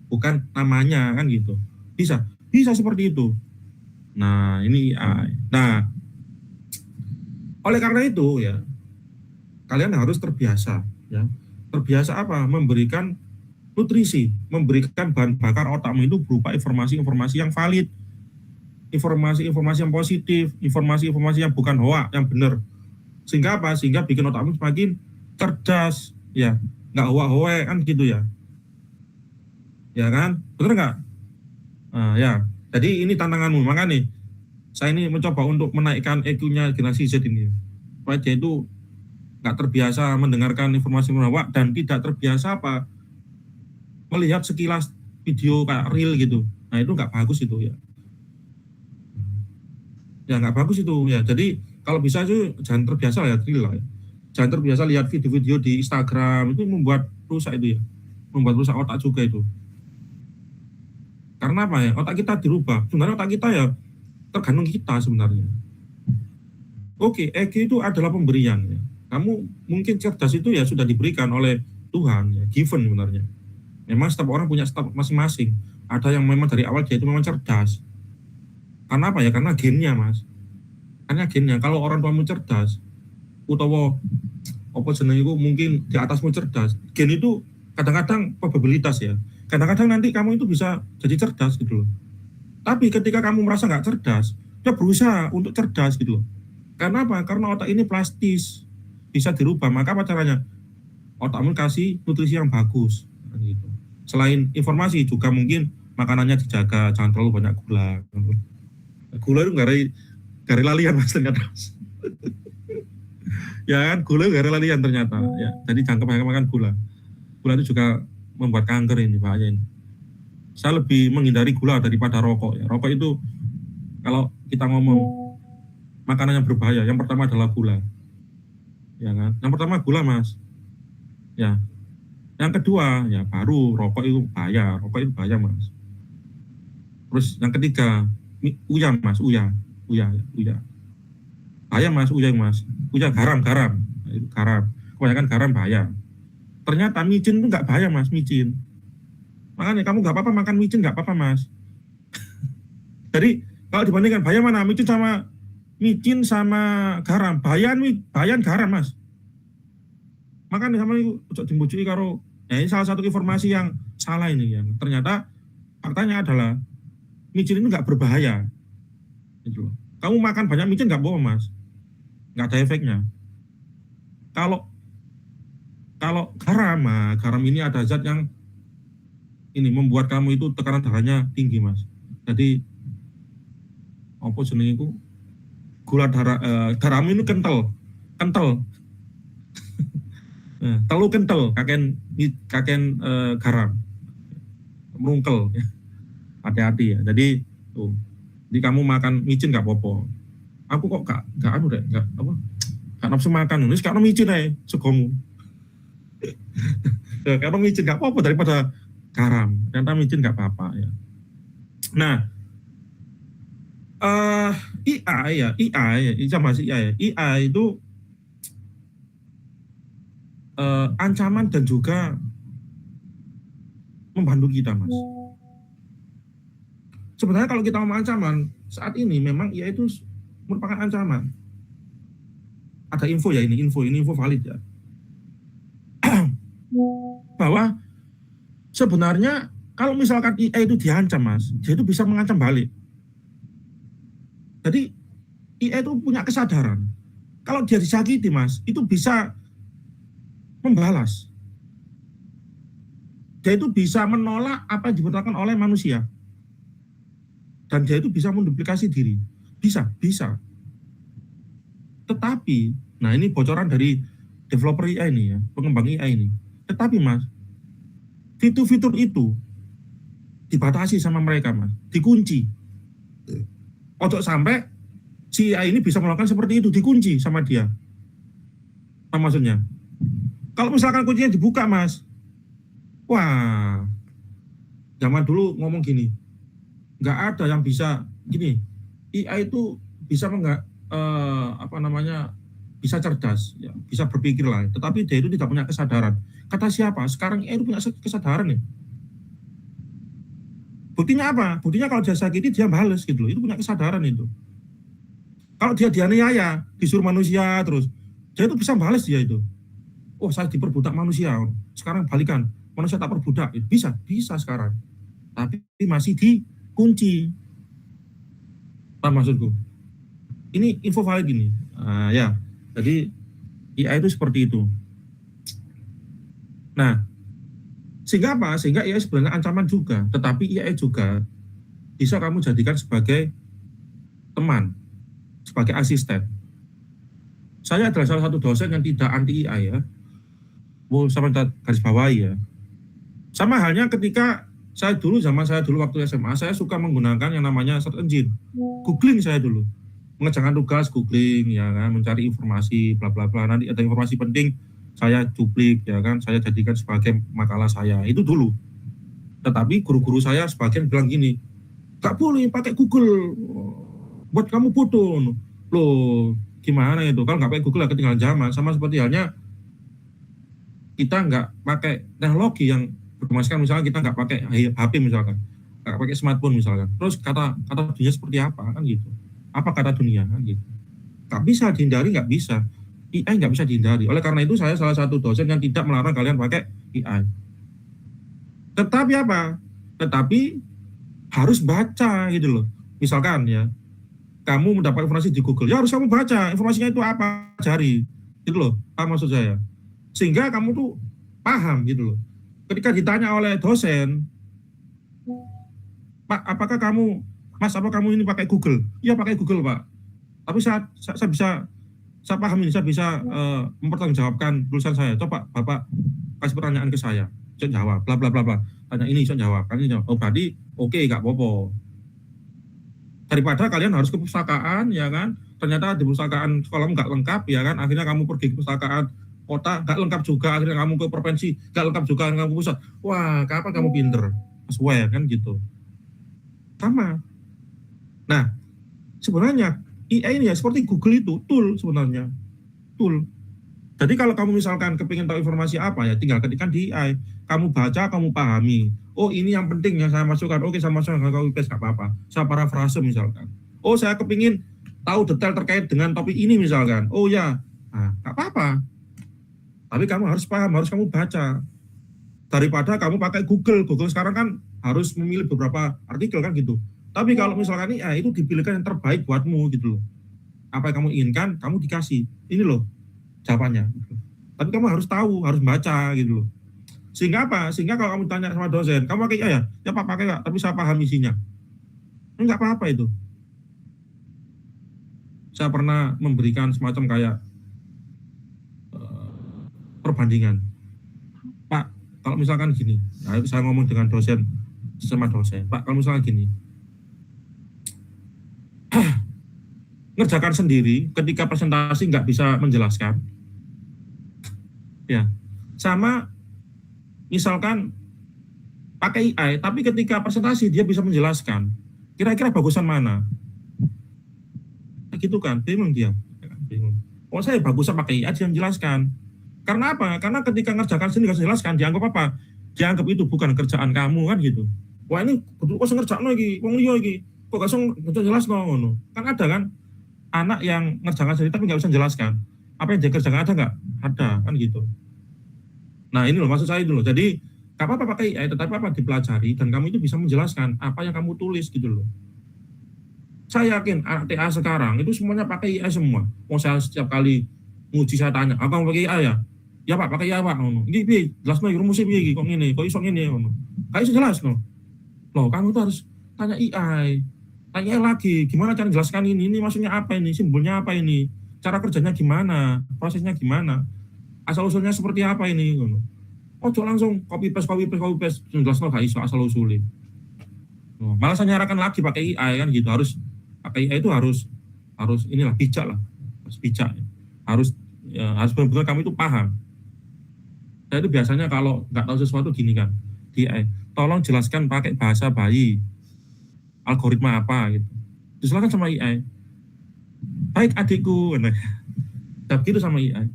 bukan namanya kan gitu. Bisa seperti itu. Nah, oleh karena itu ya, kalian harus terbiasa ya. Terbiasa apa? Memberikan nutrisi, memberikan bahan bakar otakmu itu berupa informasi-informasi yang valid, informasi-informasi yang positif, informasi-informasi yang bukan hoak, yang benar. Sehingga apa? Sehingga bikin otakmu semakin cerdas, ya, nggak hoak-hoak kan gitu ya. Ya kan? Benar nggak? Ya. Jadi ini tantanganmu. Makanya saya ini mencoba untuk menaikkan EQ-nya generasi Z ini. Supaya dia itu nggak terbiasa mendengarkan informasi hoak dan tidak terbiasa apa? Melihat sekilas video kayak real gitu. Nah itu nggak bagus itu ya. Ya nggak bagus itu ya. Jadi kalau bisa itu jangan terbiasa ya real lah ya. Jangan terbiasa lihat video-video di Instagram, itu membuat rusak itu ya. Membuat rusak otak juga itu. Karena apa ya? Otak kita dirubah. Sebenarnya otak kita ya tergantung kita sebenarnya. Oke, EQ itu adalah pemberian ya. Kamu mungkin cerdas itu ya sudah diberikan oleh Tuhan ya, given sebenarnya. Memang setiap orang punya setiap masing-masing. Ada yang memang dari awal dia itu memang cerdas. Karena apa ya? Karena gennya, Mas. Karena gennya. Kalau orang tuamu cerdas, utawa apa jenenge itu mungkin di atasmu cerdas. Gen itu kadang-kadang probabilitas ya. Kadang-kadang nanti kamu itu bisa jadi cerdas gitu loh. Tapi ketika kamu merasa nggak cerdas, dia berusaha untuk cerdas gitu loh. Karena apa? Karena otak ini plastis, bisa dirubah. Maka apa caranya? Otakmu kasih nutrisi yang bagus. Gitu. Selain informasi juga mungkin makanannya dijaga, jangan terlalu banyak gula. Gula itu nggak ada lalian mas ternyata. Ya kan, gula nggak ada lalian ternyata. Ya, jadi jangan kebanyakan makan gula. Gula itu juga membuat kanker ini, bahaya ini. Saya lebih menghindari gula daripada rokok. Ya. Rokok itu kalau kita ngomong makanan yang berbahaya, yang pertama adalah gula. Ya kan? Yang pertama gula mas. Ya. Yang kedua ya baru rokok itu bahaya. Rokok itu bahaya mas. Terus yang ketiga uya mas, uya. Bahaya mas, uya mas. Uya garam. Itu garam. Kebanyakan garam bahaya. Ternyata micin itu nggak bahaya mas, micin. Makanya kamu nggak apa-apa makan micin, nggak apa-apa mas. Jadi kalau dibandingkan bahaya mana, micin sama garam, bayan garam mas. Makanya sama itu dibujuki karo, ya ini salah satu informasi yang salah ini ya. Ternyata faktanya adalah micin itu nggak berbahaya. Gitu loh. Kamu makan banyak micin nggak apa-apa mas, nggak ada efeknya. Kalau garam ini ada zat yang ini membuat kamu itu tekanan darahnya tinggi mas. Jadi apa jenenge iku? Gula darah darahmu ini kental. Telu kental, kaken garam. Merungkel ya. Hati-hati ya. Jadi tuh. Jadi kamu makan micin nggak apa-apa. Aku kok nggak anu deh, nggak nafsu makan. Ini sekarang micin aja segomu. Ya, karena micin nggak apa-apa daripada garam. Ternyata micin nggak apa-apa ya. Nah, IA itu ancaman dan juga membantu kita, Mas. Sebenarnya kalau kita mau ancaman saat ini memang IA itu merupakan ancaman. Ada info ya, ini info valid ya. Bahwa sebenarnya kalau misalkan IA itu diancam, Mas, dia itu bisa mengancam balik. Jadi IA itu punya kesadaran. Kalau dia disakiti, Mas, itu bisa membalas. Dia itu bisa menolak apa yang dibutuhkan oleh manusia. Dan dia itu bisa menduplikasi diri. Bisa. Tetapi, nah ini bocoran dari developer IA ini ya, pengembang IA ini. Tetapi, Mas, fitur-fitur itu dibatasi sama mereka, Mas, dikunci. Ojo sampai si AI ini bisa melakukan seperti itu, dikunci sama dia. Apa maksudnya? Kalau misalkan kuncinya dibuka, Mas, wah, zaman dulu ngomong gini, nggak ada yang bisa gini. AI itu bisa bisa cerdas, ya, bisa berpikir lah. Tetapi dia itu tidak punya kesadaran. Kata siapa? Sekarang AI itu punya kesadaran ya. Buktinya apa? Buktinya kalau dia sakiti dia bales gitu loh. Itu punya kesadaran itu. Kalau dia dianiaya, disuruh manusia terus, dia itu bisa bales dia itu. Oh, saya diperbudak manusia. Sekarang balikan. Manusia tak perbudak. Bisa sekarang. Tapi masih dikunci. Apa maksudku? Ini info valid ini. Ya. Jadi IA itu seperti itu. Nah, sehingga apa? Sehingga IA sebenarnya ancaman juga, tetapi IA juga bisa kamu jadikan sebagai teman, sebagai asisten. Saya adalah salah satu dosen yang tidak anti IA ya. Sama garis bawahi ya. Sama halnya ketika zaman saya dulu waktu SMA, saya suka menggunakan yang namanya search engine. Googling saya dulu. Mengerjakan tugas googling ya kan, mencari informasi bla bla bla. Nanti ada informasi penting saya cuplik ya kan, saya jadikan sebagai makalah saya. Itu dulu. Tetapi guru-guru saya sebagian bilang gini, "Gak boleh pakai Google. Buat kamu bodoh." Loh, gimana itu? Kalau nggak pakai Google ya ketinggalan zaman. Sama seperti halnya kita nggak pakai teknologi yang berkemajuan, misalnya kita nggak pakai HP misalkan, nggak pakai smartphone misalkan. Terus kata dunia seperti apa kan gitu? Apa kata dunia kan gitu? Nggak bisa dihindari, nggak bisa. AI nggak bisa dihindari. Oleh karena itu saya salah satu dosen yang tidak melarang kalian pakai AI. Tetapi apa? Tetapi harus baca gitu loh. Misalkan ya, kamu mendapat informasi di Google, ya harus kamu baca informasinya itu apa, cari gitu loh. Apa maksud saya? Sehingga kamu tuh paham gitu loh. Ketika ditanya oleh dosen, "Pak, apakah kamu, Mas, apa kamu ini pakai Google?" "Iya, pakai Google, Pak. Tapi saya paham ini, saya bisa mempertanggungjawabkan tulisan saya. Coba Bapak kasih pertanyaan ke saya, saya jawab, bla bla bla bla. Tanya ini, saya jawab. Kan ini jawab. Oh, berarti oke, nggak apa-apa. Daripada kalian harus ke perpustakaan, ya kan? Ternyata di perpustakaan sekolahmu nggak lengkap, ya kan? Akhirnya kamu pergi ke perpustakaan kota, nggak lengkap juga. Akhirnya kamu ke provinsi, nggak lengkap juga. Kamu ke pusat. Wah, kapan kamu pinter? Sesuai kan gitu. Sama. Nah, sebenarnya IA ini ya seperti Google itu, tool sebenarnya. Tool. Jadi kalau kamu misalkan kepingin tahu informasi apa ya, tinggal ketikkan di AI. Kamu baca, kamu pahami. Oh, ini yang penting yang saya masukkan. Oke, saya masukkan, kalau copy paste nggak apa-apa. Saya parafrase misalkan. Oh, saya kepingin tahu detail terkait dengan topik ini misalkan. Oh ya, nah, nggak apa-apa. Tapi kamu harus paham, harus kamu baca. Daripada kamu pakai Google. Google sekarang kan harus memilih beberapa artikel kan gitu. Tapi kalau misalkan ini, itu dipilihkan yang terbaik buatmu gitu loh. Apa yang kamu inginkan, kamu dikasih. Ini loh jawabannya. Tapi kamu harus tahu, harus baca gitu loh. Sehingga apa? Sehingga kalau kamu tanya sama dosen, "Kamu pakai ya? Ya Pak, pakai Pak, tapi saya paham isinya." Enggak apa-apa itu. saya pernah memberikan semacam kayak perbandingan. Pak, kalau misalkan gini, nah itu saya ngomong dengan dosen, sama dosen, Pak, kalau misalkan gini, ngerjakan sendiri ketika presentasi nggak bisa menjelaskan, ya, sama misalkan pakai AI, tapi ketika presentasi dia bisa menjelaskan, kira-kira bagusan mana? Gitu kan, bingung dia, bingung. Oh saya bagusan pakai AI dia menjelaskan. Karena apa? Karena ketika ngerjakan sendiri nggak jelaskan, dianggap apa? Dianggap itu bukan kerjaan kamu kan gitu. Wah ini betul kok ngerjakan lagi, wong liya iki, kok gak jelas ngono. Kan ada kan anak yang ngerjakan sendiri tapi nggak bisa menjelaskan. Apa yang dia kerjakan ada nggak? Ada kan gitu. Nah ini loh maksud saya itu loh. Jadi gak apa-apa pakai AI, tetapi apa dipelajari dan kamu itu bisa menjelaskan apa yang kamu tulis gitu loh. Saya yakin anak TA sekarang itu semuanya pakai AI semua. Mau saya setiap kali nguji saya tanya, apa kamu pakai AI ya? Ya Pak, pakai AI Pak. Ini piye? Jelasno rumusnya piye iki kok ngene, kok iso ngene ngono. Kayak iso jelas loh. Loh, kamu tuh harus tanya AI. Tanya AI lagi, gimana cara menjelaskan ini? Ini maksudnya apa ini? Simbolnya apa ini? Cara kerjanya gimana? Prosesnya gimana? Asal usulnya seperti apa ini ngono. Ojo langsung copy paste jelasno gak iso asal usulin. Malah saya nyarakan lagi pakai AI kan gitu, harus pakai AI itu harus inilah bijak lah. Harus bijak. Harus benar-benar kamu itu paham. Saya itu biasanya kalau nggak tahu sesuatu gini kan, di AI, tolong jelaskan pakai bahasa bayi, algoritma apa gitu. Dijelaskan sama AI. Baik adikku, nah, gitu sama AI.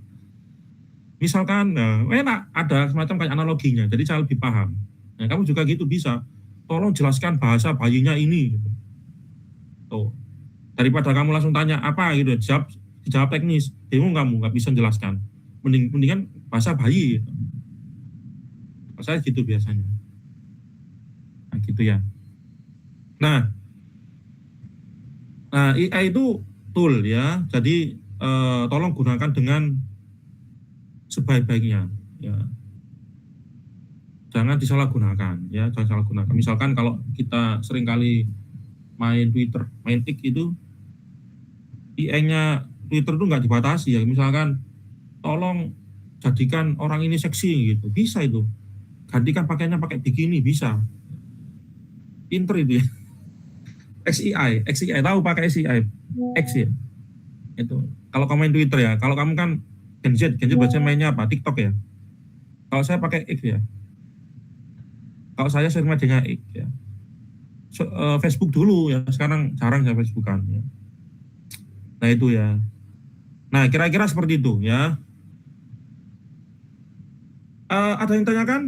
Misalkan, enak ada semacam kayak analoginya, jadi saya lebih paham. Nah, kamu juga gitu bisa. Tolong jelaskan bahasa bayinya ini. Gitu. Tuh. Daripada kamu langsung tanya apa gitu, dijawab teknis, bingung kamu nggak bisa jelaskan. Mendingan bahasa bayi. Gitu. Saya gitu biasanya. Nah, gitu ya. Nah, AI itu tool ya. Jadi tolong gunakan dengan sebaik-baiknya. Ya. Jangan disalahgunakan. Ya, jangan salahgunakan. Misalkan kalau kita seringkali main Twitter, main X itu, AI-nya Twitter itu nggak dibatasi ya. Misalkan, tolong jadikan orang ini seksi gitu. Bisa itu. Gantikan pakaiannya pakai bikini, bisa. Pinter itu ya. XAI, tahu pakai XAI? X ya. Itu. Kalau kamu main Twitter ya, kalau kamu kan Gen Z baca mainnya apa? TikTok ya. Kalau saya pakai X ya. Kalau saya sering dengan X ya. Facebook dulu ya, sekarang jarang saya Facebookan ya. Nah itu ya. Nah kira-kira seperti itu ya. Ada yang tanyakan?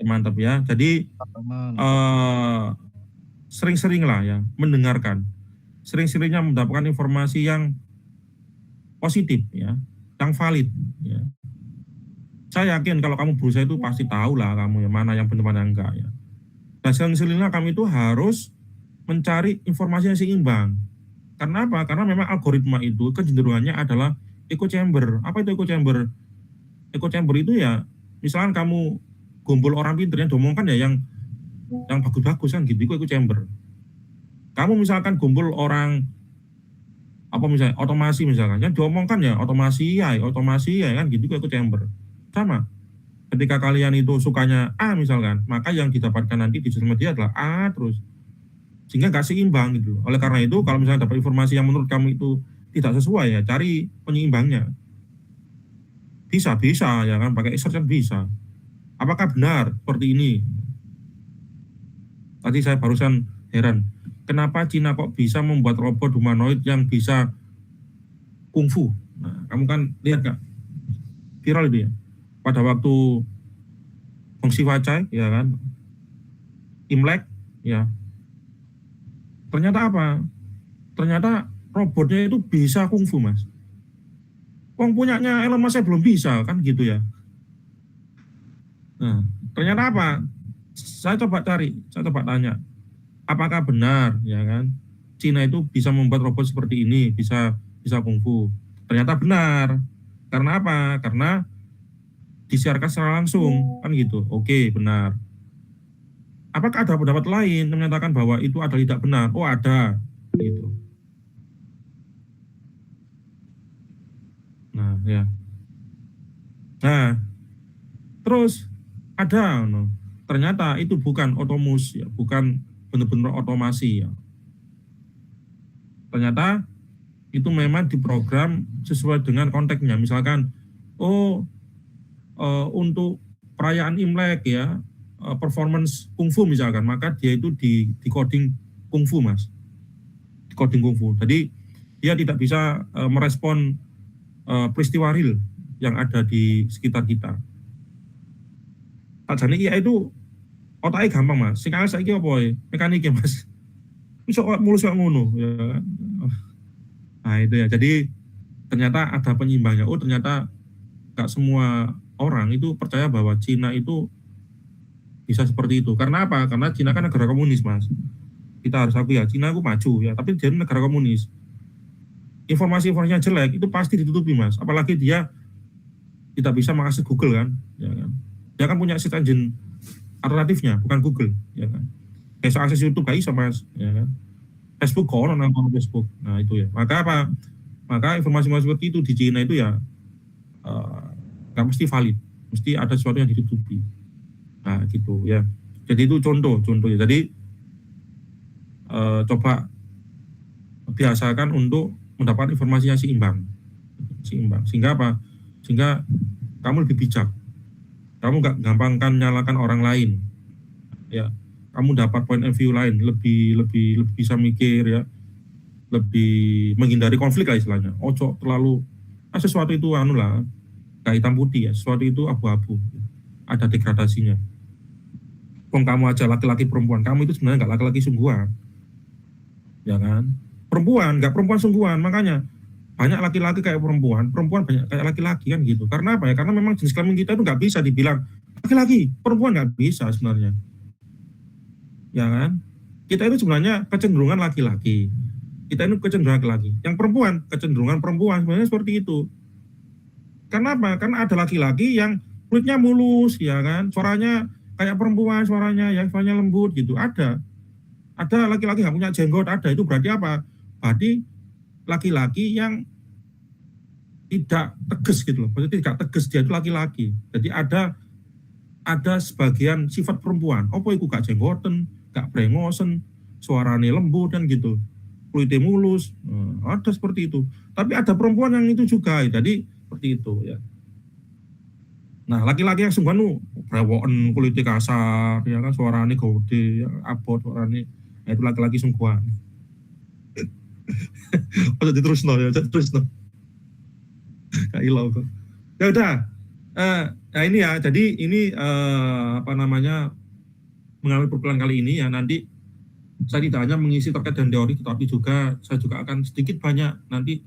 Mantap ya. Jadi sering-sering lah ya mendengarkan, sering-seringnya mendapatkan informasi yang positif ya, yang valid ya. Saya yakin kalau kamu berusaha itu pasti tahu lah kamu yang mana yang benar mana yang enggak ya. Dan sering-seringnya kami itu harus mencari informasi yang seimbang. Karena apa? Karena memang algoritma itu kecenderungannya adalah echo chamber. Apa itu echo chamber? Echo chamber itu ya, misalkan kamu gombol orang pinter yang diomongkan ya yang bagus-bagus kan gitu, itu echo chamber. Kamu misalkan gombol orang apa misalnya otomasi misalkan, yang diomongkan ya otomasi ya kan gitu, itu echo chamber. Sama. Ketika kalian itu sukanya A misalkan, maka yang didapatkan nanti di sosial media adalah A terus. Sehingga nggak seimbang gitu. Oleh karena itu, kalau misalnya dapat informasi yang menurut kamu itu tidak sesuai ya, cari penyeimbangnya. Bisa ya kan, pakai search kan bisa. Apakah benar seperti ini? Tadi saya barusan heran, kenapa Cina kok bisa membuat robot humanoid yang bisa kungfu? Nah, kamu kan lihat nggak? Viral itu ya. Pada waktu Fungsi Wacai, ya kan, Imlek, ya. Ternyata apa? Ternyata robotnya itu bisa kungfu, Mas. Wong punyanya Elon Musk belum bisa, kan gitu ya. Nah, ternyata apa? Saya coba tanya, apakah benar, ya kan? Cina itu bisa membuat robot seperti ini, bisa kungfu. Ternyata benar. Karena apa? Karena disiarkan secara langsung, kan gitu. Oke, benar. Apakah ada pendapat lain yang menyatakan bahwa itu adalah tidak benar? Oh, ada, gitu. Nah, ya. Nah, terus ada, no. Ternyata itu bukan otomus, ya, bukan benar-benar otomasi, ya. Ternyata itu memang diprogram sesuai dengan konteksnya. Misalkan, untuk perayaan Imlek, ya, performance kungfu misalkan, maka dia itu di coding kungfu, Mas. Di coding kungfu. Jadi dia tidak bisa merespon peristiwa real yang ada di sekitar kita. Jadi IA itu otaknya gampang, Mas. Sekarang saya apa ya? Mekaniknya, Mas. Bisa mulus kayak ngono, ya kan? Nah, itu ya. Jadi ternyata ada penyimbangnya. Oh, ternyata nggak semua orang itu percaya bahwa Cina itu bisa seperti itu. Karena apa? Karena Cina kan negara komunis, Mas. Kita harus akui ya, Cina itu maju ya, tapi dia negara komunis. Informasi-informasinya jelek itu pasti ditutupi, Mas. Apalagi dia tidak bisa mengakses Google kan, ya kan. Dia kan punya search engine alternatifnya, bukan Google, ya kan. Bisa akses YouTube gak bisa, Mas, ya kan. Facebook kono nama Facebook. Nah, itu ya. Maka apa? Maka informasi-informasi seperti itu di Cina itu ya nggak mesti valid, mesti ada sesuatu yang ditutupi. Nah, gitu ya. Jadi itu contoh ya. Jadi coba biasakan untuk mendapat informasi yang seimbang. Sehingga apa? Sehingga kamu lebih bijak. Kamu nggak gampangkan nyalakan orang lain. Ya, kamu dapat point of view lain, lebih bisa mikir ya. Lebih menghindari konflik lah istilahnya. Ojo terlalu sesuatu itu kayak hitam putih ya, sesuatu itu abu-abu. Ada degradasinya. Kamu aja laki-laki perempuan, kamu itu sebenarnya nggak laki-laki sungguhan, ya kan? Nggak perempuan sungguhan, makanya banyak laki-laki kayak perempuan banyak kayak laki-laki kan gitu. Karena apa ya? Karena memang jenis kelamin kita itu nggak bisa dibilang laki-laki, perempuan nggak bisa sebenarnya, ya kan? Kita itu sebenarnya kecenderungan laki-laki, yang perempuan kecenderungan perempuan sebenarnya seperti itu. Karena apa? Karena ada laki-laki yang kulitnya mulus, ya kan? Suaranya kayak perempuan, suaranya lembut gitu. Ada laki-laki nggak punya jenggot, ada. Itu berarti apa? Berarti laki-laki yang tidak tegas gitu loh. Maksudnya tidak tegas, dia itu laki-laki. Jadi ada sebagian sifat perempuan. Apa itu gak jenggoten, gak brengosen, suaranya lembut dan gitu. Kulitnya mulus. Ada seperti itu. Tapi ada perempuan yang itu juga. Jadi seperti itu ya. Nah, laki-laki yang sungguhan tuh brewoken, kulitnya kasar, ya kan, suaranya gede, ya, abot suaranya. Nah, itu laki-laki sungguhan. Jadi terus no. Kayak ilau kok. Ya udah. Nah ini ya. Jadi ini mengambil perkuliahan kali ini ya, nanti saya tidak hanya mengisi terkait dengan teori, tetapi juga saya juga akan sedikit banyak nanti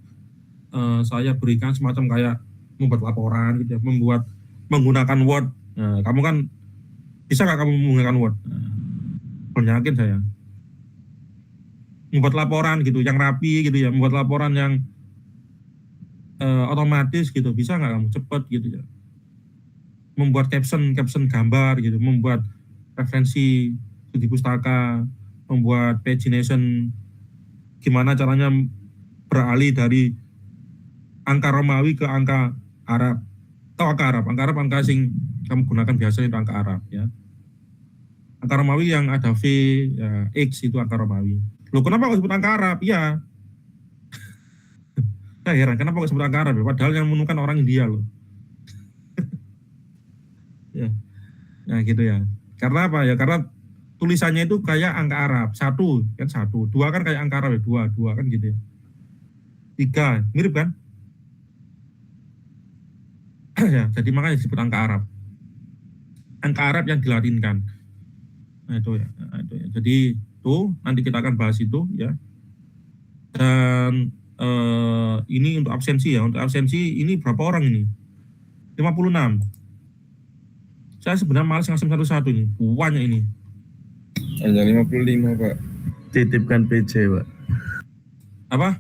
saya berikan semacam kayak membuat laporan gitu ya, menggunakan Word. Nah, kamu kan bisa nggak kamu menggunakan Word? Yakin saya. Membuat laporan gitu, yang rapi gitu ya, membuat laporan yang otomatis gitu, bisa nggak kamu cepat gitu ya? Membuat caption gambar gitu, membuat referensi studi pustaka, membuat pagination, gimana caranya beralih dari angka Romawi ke angka Arab. Atau angka Arab sing kamu gunakan biasanya itu angka Arab ya. Angka Romawi yang ada V, ya, X itu angka Romawi. Loh, kenapa kok sebut angka Arab? Ya. Saya heran, kenapa kok sebut angka Arab ya? Padahal yang menemukan orang India loh. Ya. Nah gitu ya. Karena apa ya? Karena tulisannya itu kayak angka Arab. 1 kan 1, 2 kan kayak angka Arab ya, 2 kan gitu ya. 3 mirip kan? Ya, jadi makanya disebut angka Arab. Angka Arab yang dilatinkan. Nah itu ya. Jadi itu nanti kita akan bahas itu ya. Dan ini untuk absensi ya. Untuk absensi ini berapa orang ini? 56. Saya sebenarnya malas ngasih satu-satu ini. Banyak ini. Hanya 55, Pak. Titipkan PJ, Pak. Apa?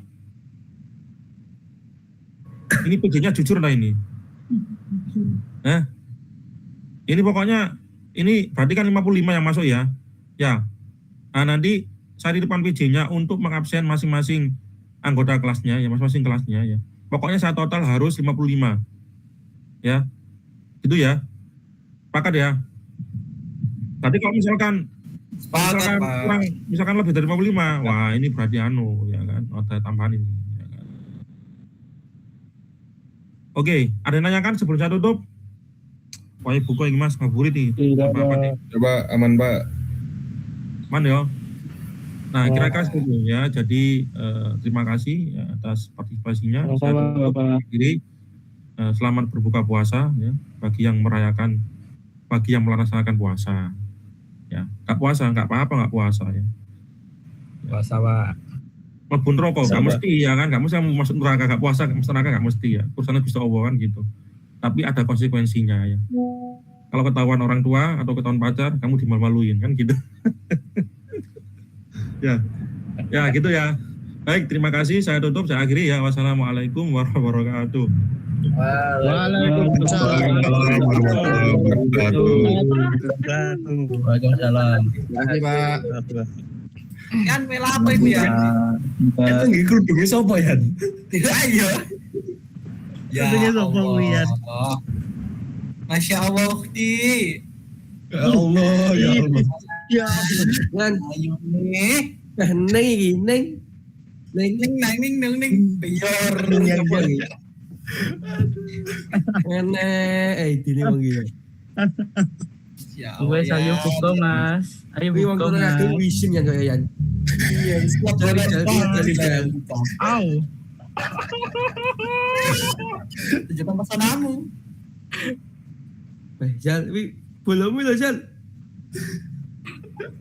Ini PJ-nya jujur lah ini. Ini pokoknya ini berarti kan 55 yang masuk ya. Ya. Nah, nanti saya di depan PJ-nya untuk mengabsen masing-masing anggota kelasnya ya, masing-masing kelasnya ya. Pokoknya saya total harus 55. Ya. Gitu ya. Sepakat ya. Tadi kalau misalkan Sepakat, Pak. kurang, misalkan lebih dari 55, wah ini berarti ya kan, ada tambahan ini. Ya kan. Oke, ada yang nanyakan sebelum saya tutup? Wah, buku ini Mas ngaburit nih. Apa nih? Coba aman, Pak. Man ya. Nah, kira-kira seperti itu ya. Jadi terima kasih ya, atas partisipasinya. Saya tutup diri. Selamat berbuka puasa ya bagi yang merayakan, bagi yang melaksanakan puasa. Ya, nggak puasa nggak apa-apa, nggak puasa ya. Puasa, Pak. Mlebu neraka nggak mesti ya kan, nggak mesti kamu masuk neraka nggak puasa, masuk neraka nggak mesti ya. Urusannya Gusti Allah kan gitu. Tapi ada konsekuensinya ya. Kalau ketahuan orang tua atau ketahuan pacar, kamu dimalu-maluin kan gitu. ya gitu ya. Baik, terima kasih. Saya tutup, saya akhiri ya. Wassalamualaikum warahmatullahi wabarakatuh. Waalaikumsalam. Waalaikumsalam. Makasih, Pak. Kan mela apa itu ya? Itu nggih kerudungnya sapa ya? Ayo. Ya Kerudungnya sapa Wian? Allah. Masya Allah, Di. Ya Allah, ya Allah. Ya, Kan ayo nih. neng. Ning, biar. Dini wong iki. Ya Wes ayo buka Mas. Ayo Kuwi wong buka kono Mas. ngadu wisin yang kaya yan. Iya, Jari. Au. Jangan pesananmu. Jal, wi bolomu lho, Jal.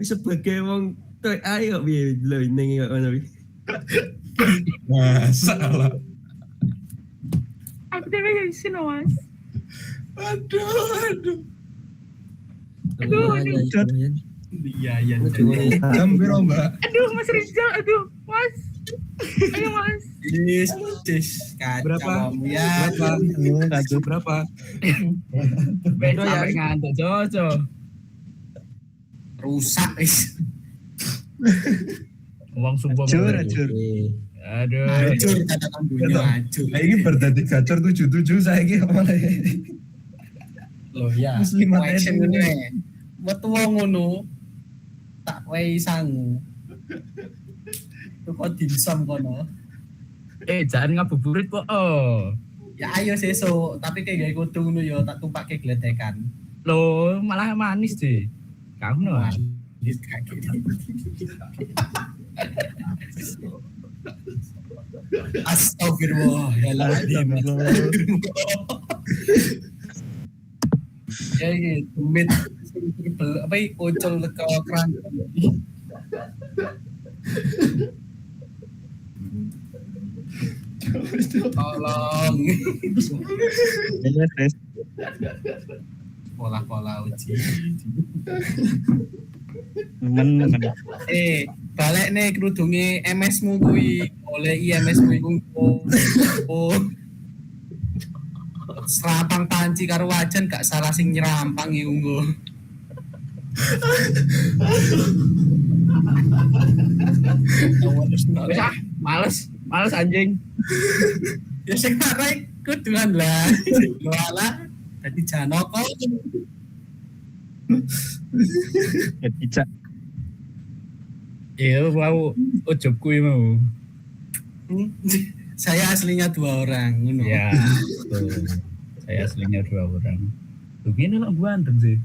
Wis sebagai wong tok ayo piye lho ning ngono wi. Masalah. Aku tadi yang sini Mas. Aduh. Iya. Jam piro, Mbak? Aduh Mas Rizal, aduh Mas. Ayo Mas. Yes. Berapa? Kamu ya. Berapa? Wes sampe ngantuk, Jojo. Rusak, wis. Wong sumpah. Hancur. Aduh. Hancur katakan dunia hancur. Lah iki berdadi gacor 77 saiki apa lagi? Loh ya. Muslimat Action itu. ngene. Metu wong ngono. Tak wehi sangu. Tuku dimsum kono. Jangan ngabuburit kok. Oh. Ya ayo sesuk, tapi kayak gawe kudu ngono ya tak tumpake gledekan. Loh, malah manis deh. Kamu no. Wis kaki. Astagfirullahaladzim. Ya iki demit apa iki kocol ke keran. Tolong. Pola-pola uji. Balik nih kerudunge MS-mu kuwi, oleh IMS-mu iku. Serapang panci karo wajan gak salah sing nyerampang iku nggo. Wes males anjing. Ya sing arek kuduan lah. Walah dadi Janoko. Tidak. Iya, mau ujub kuwi mau. Saya aslinya 2 orang, ngono. Ya. Betul. Saya aslinya 2 orang. Begini lah gua anteng sih.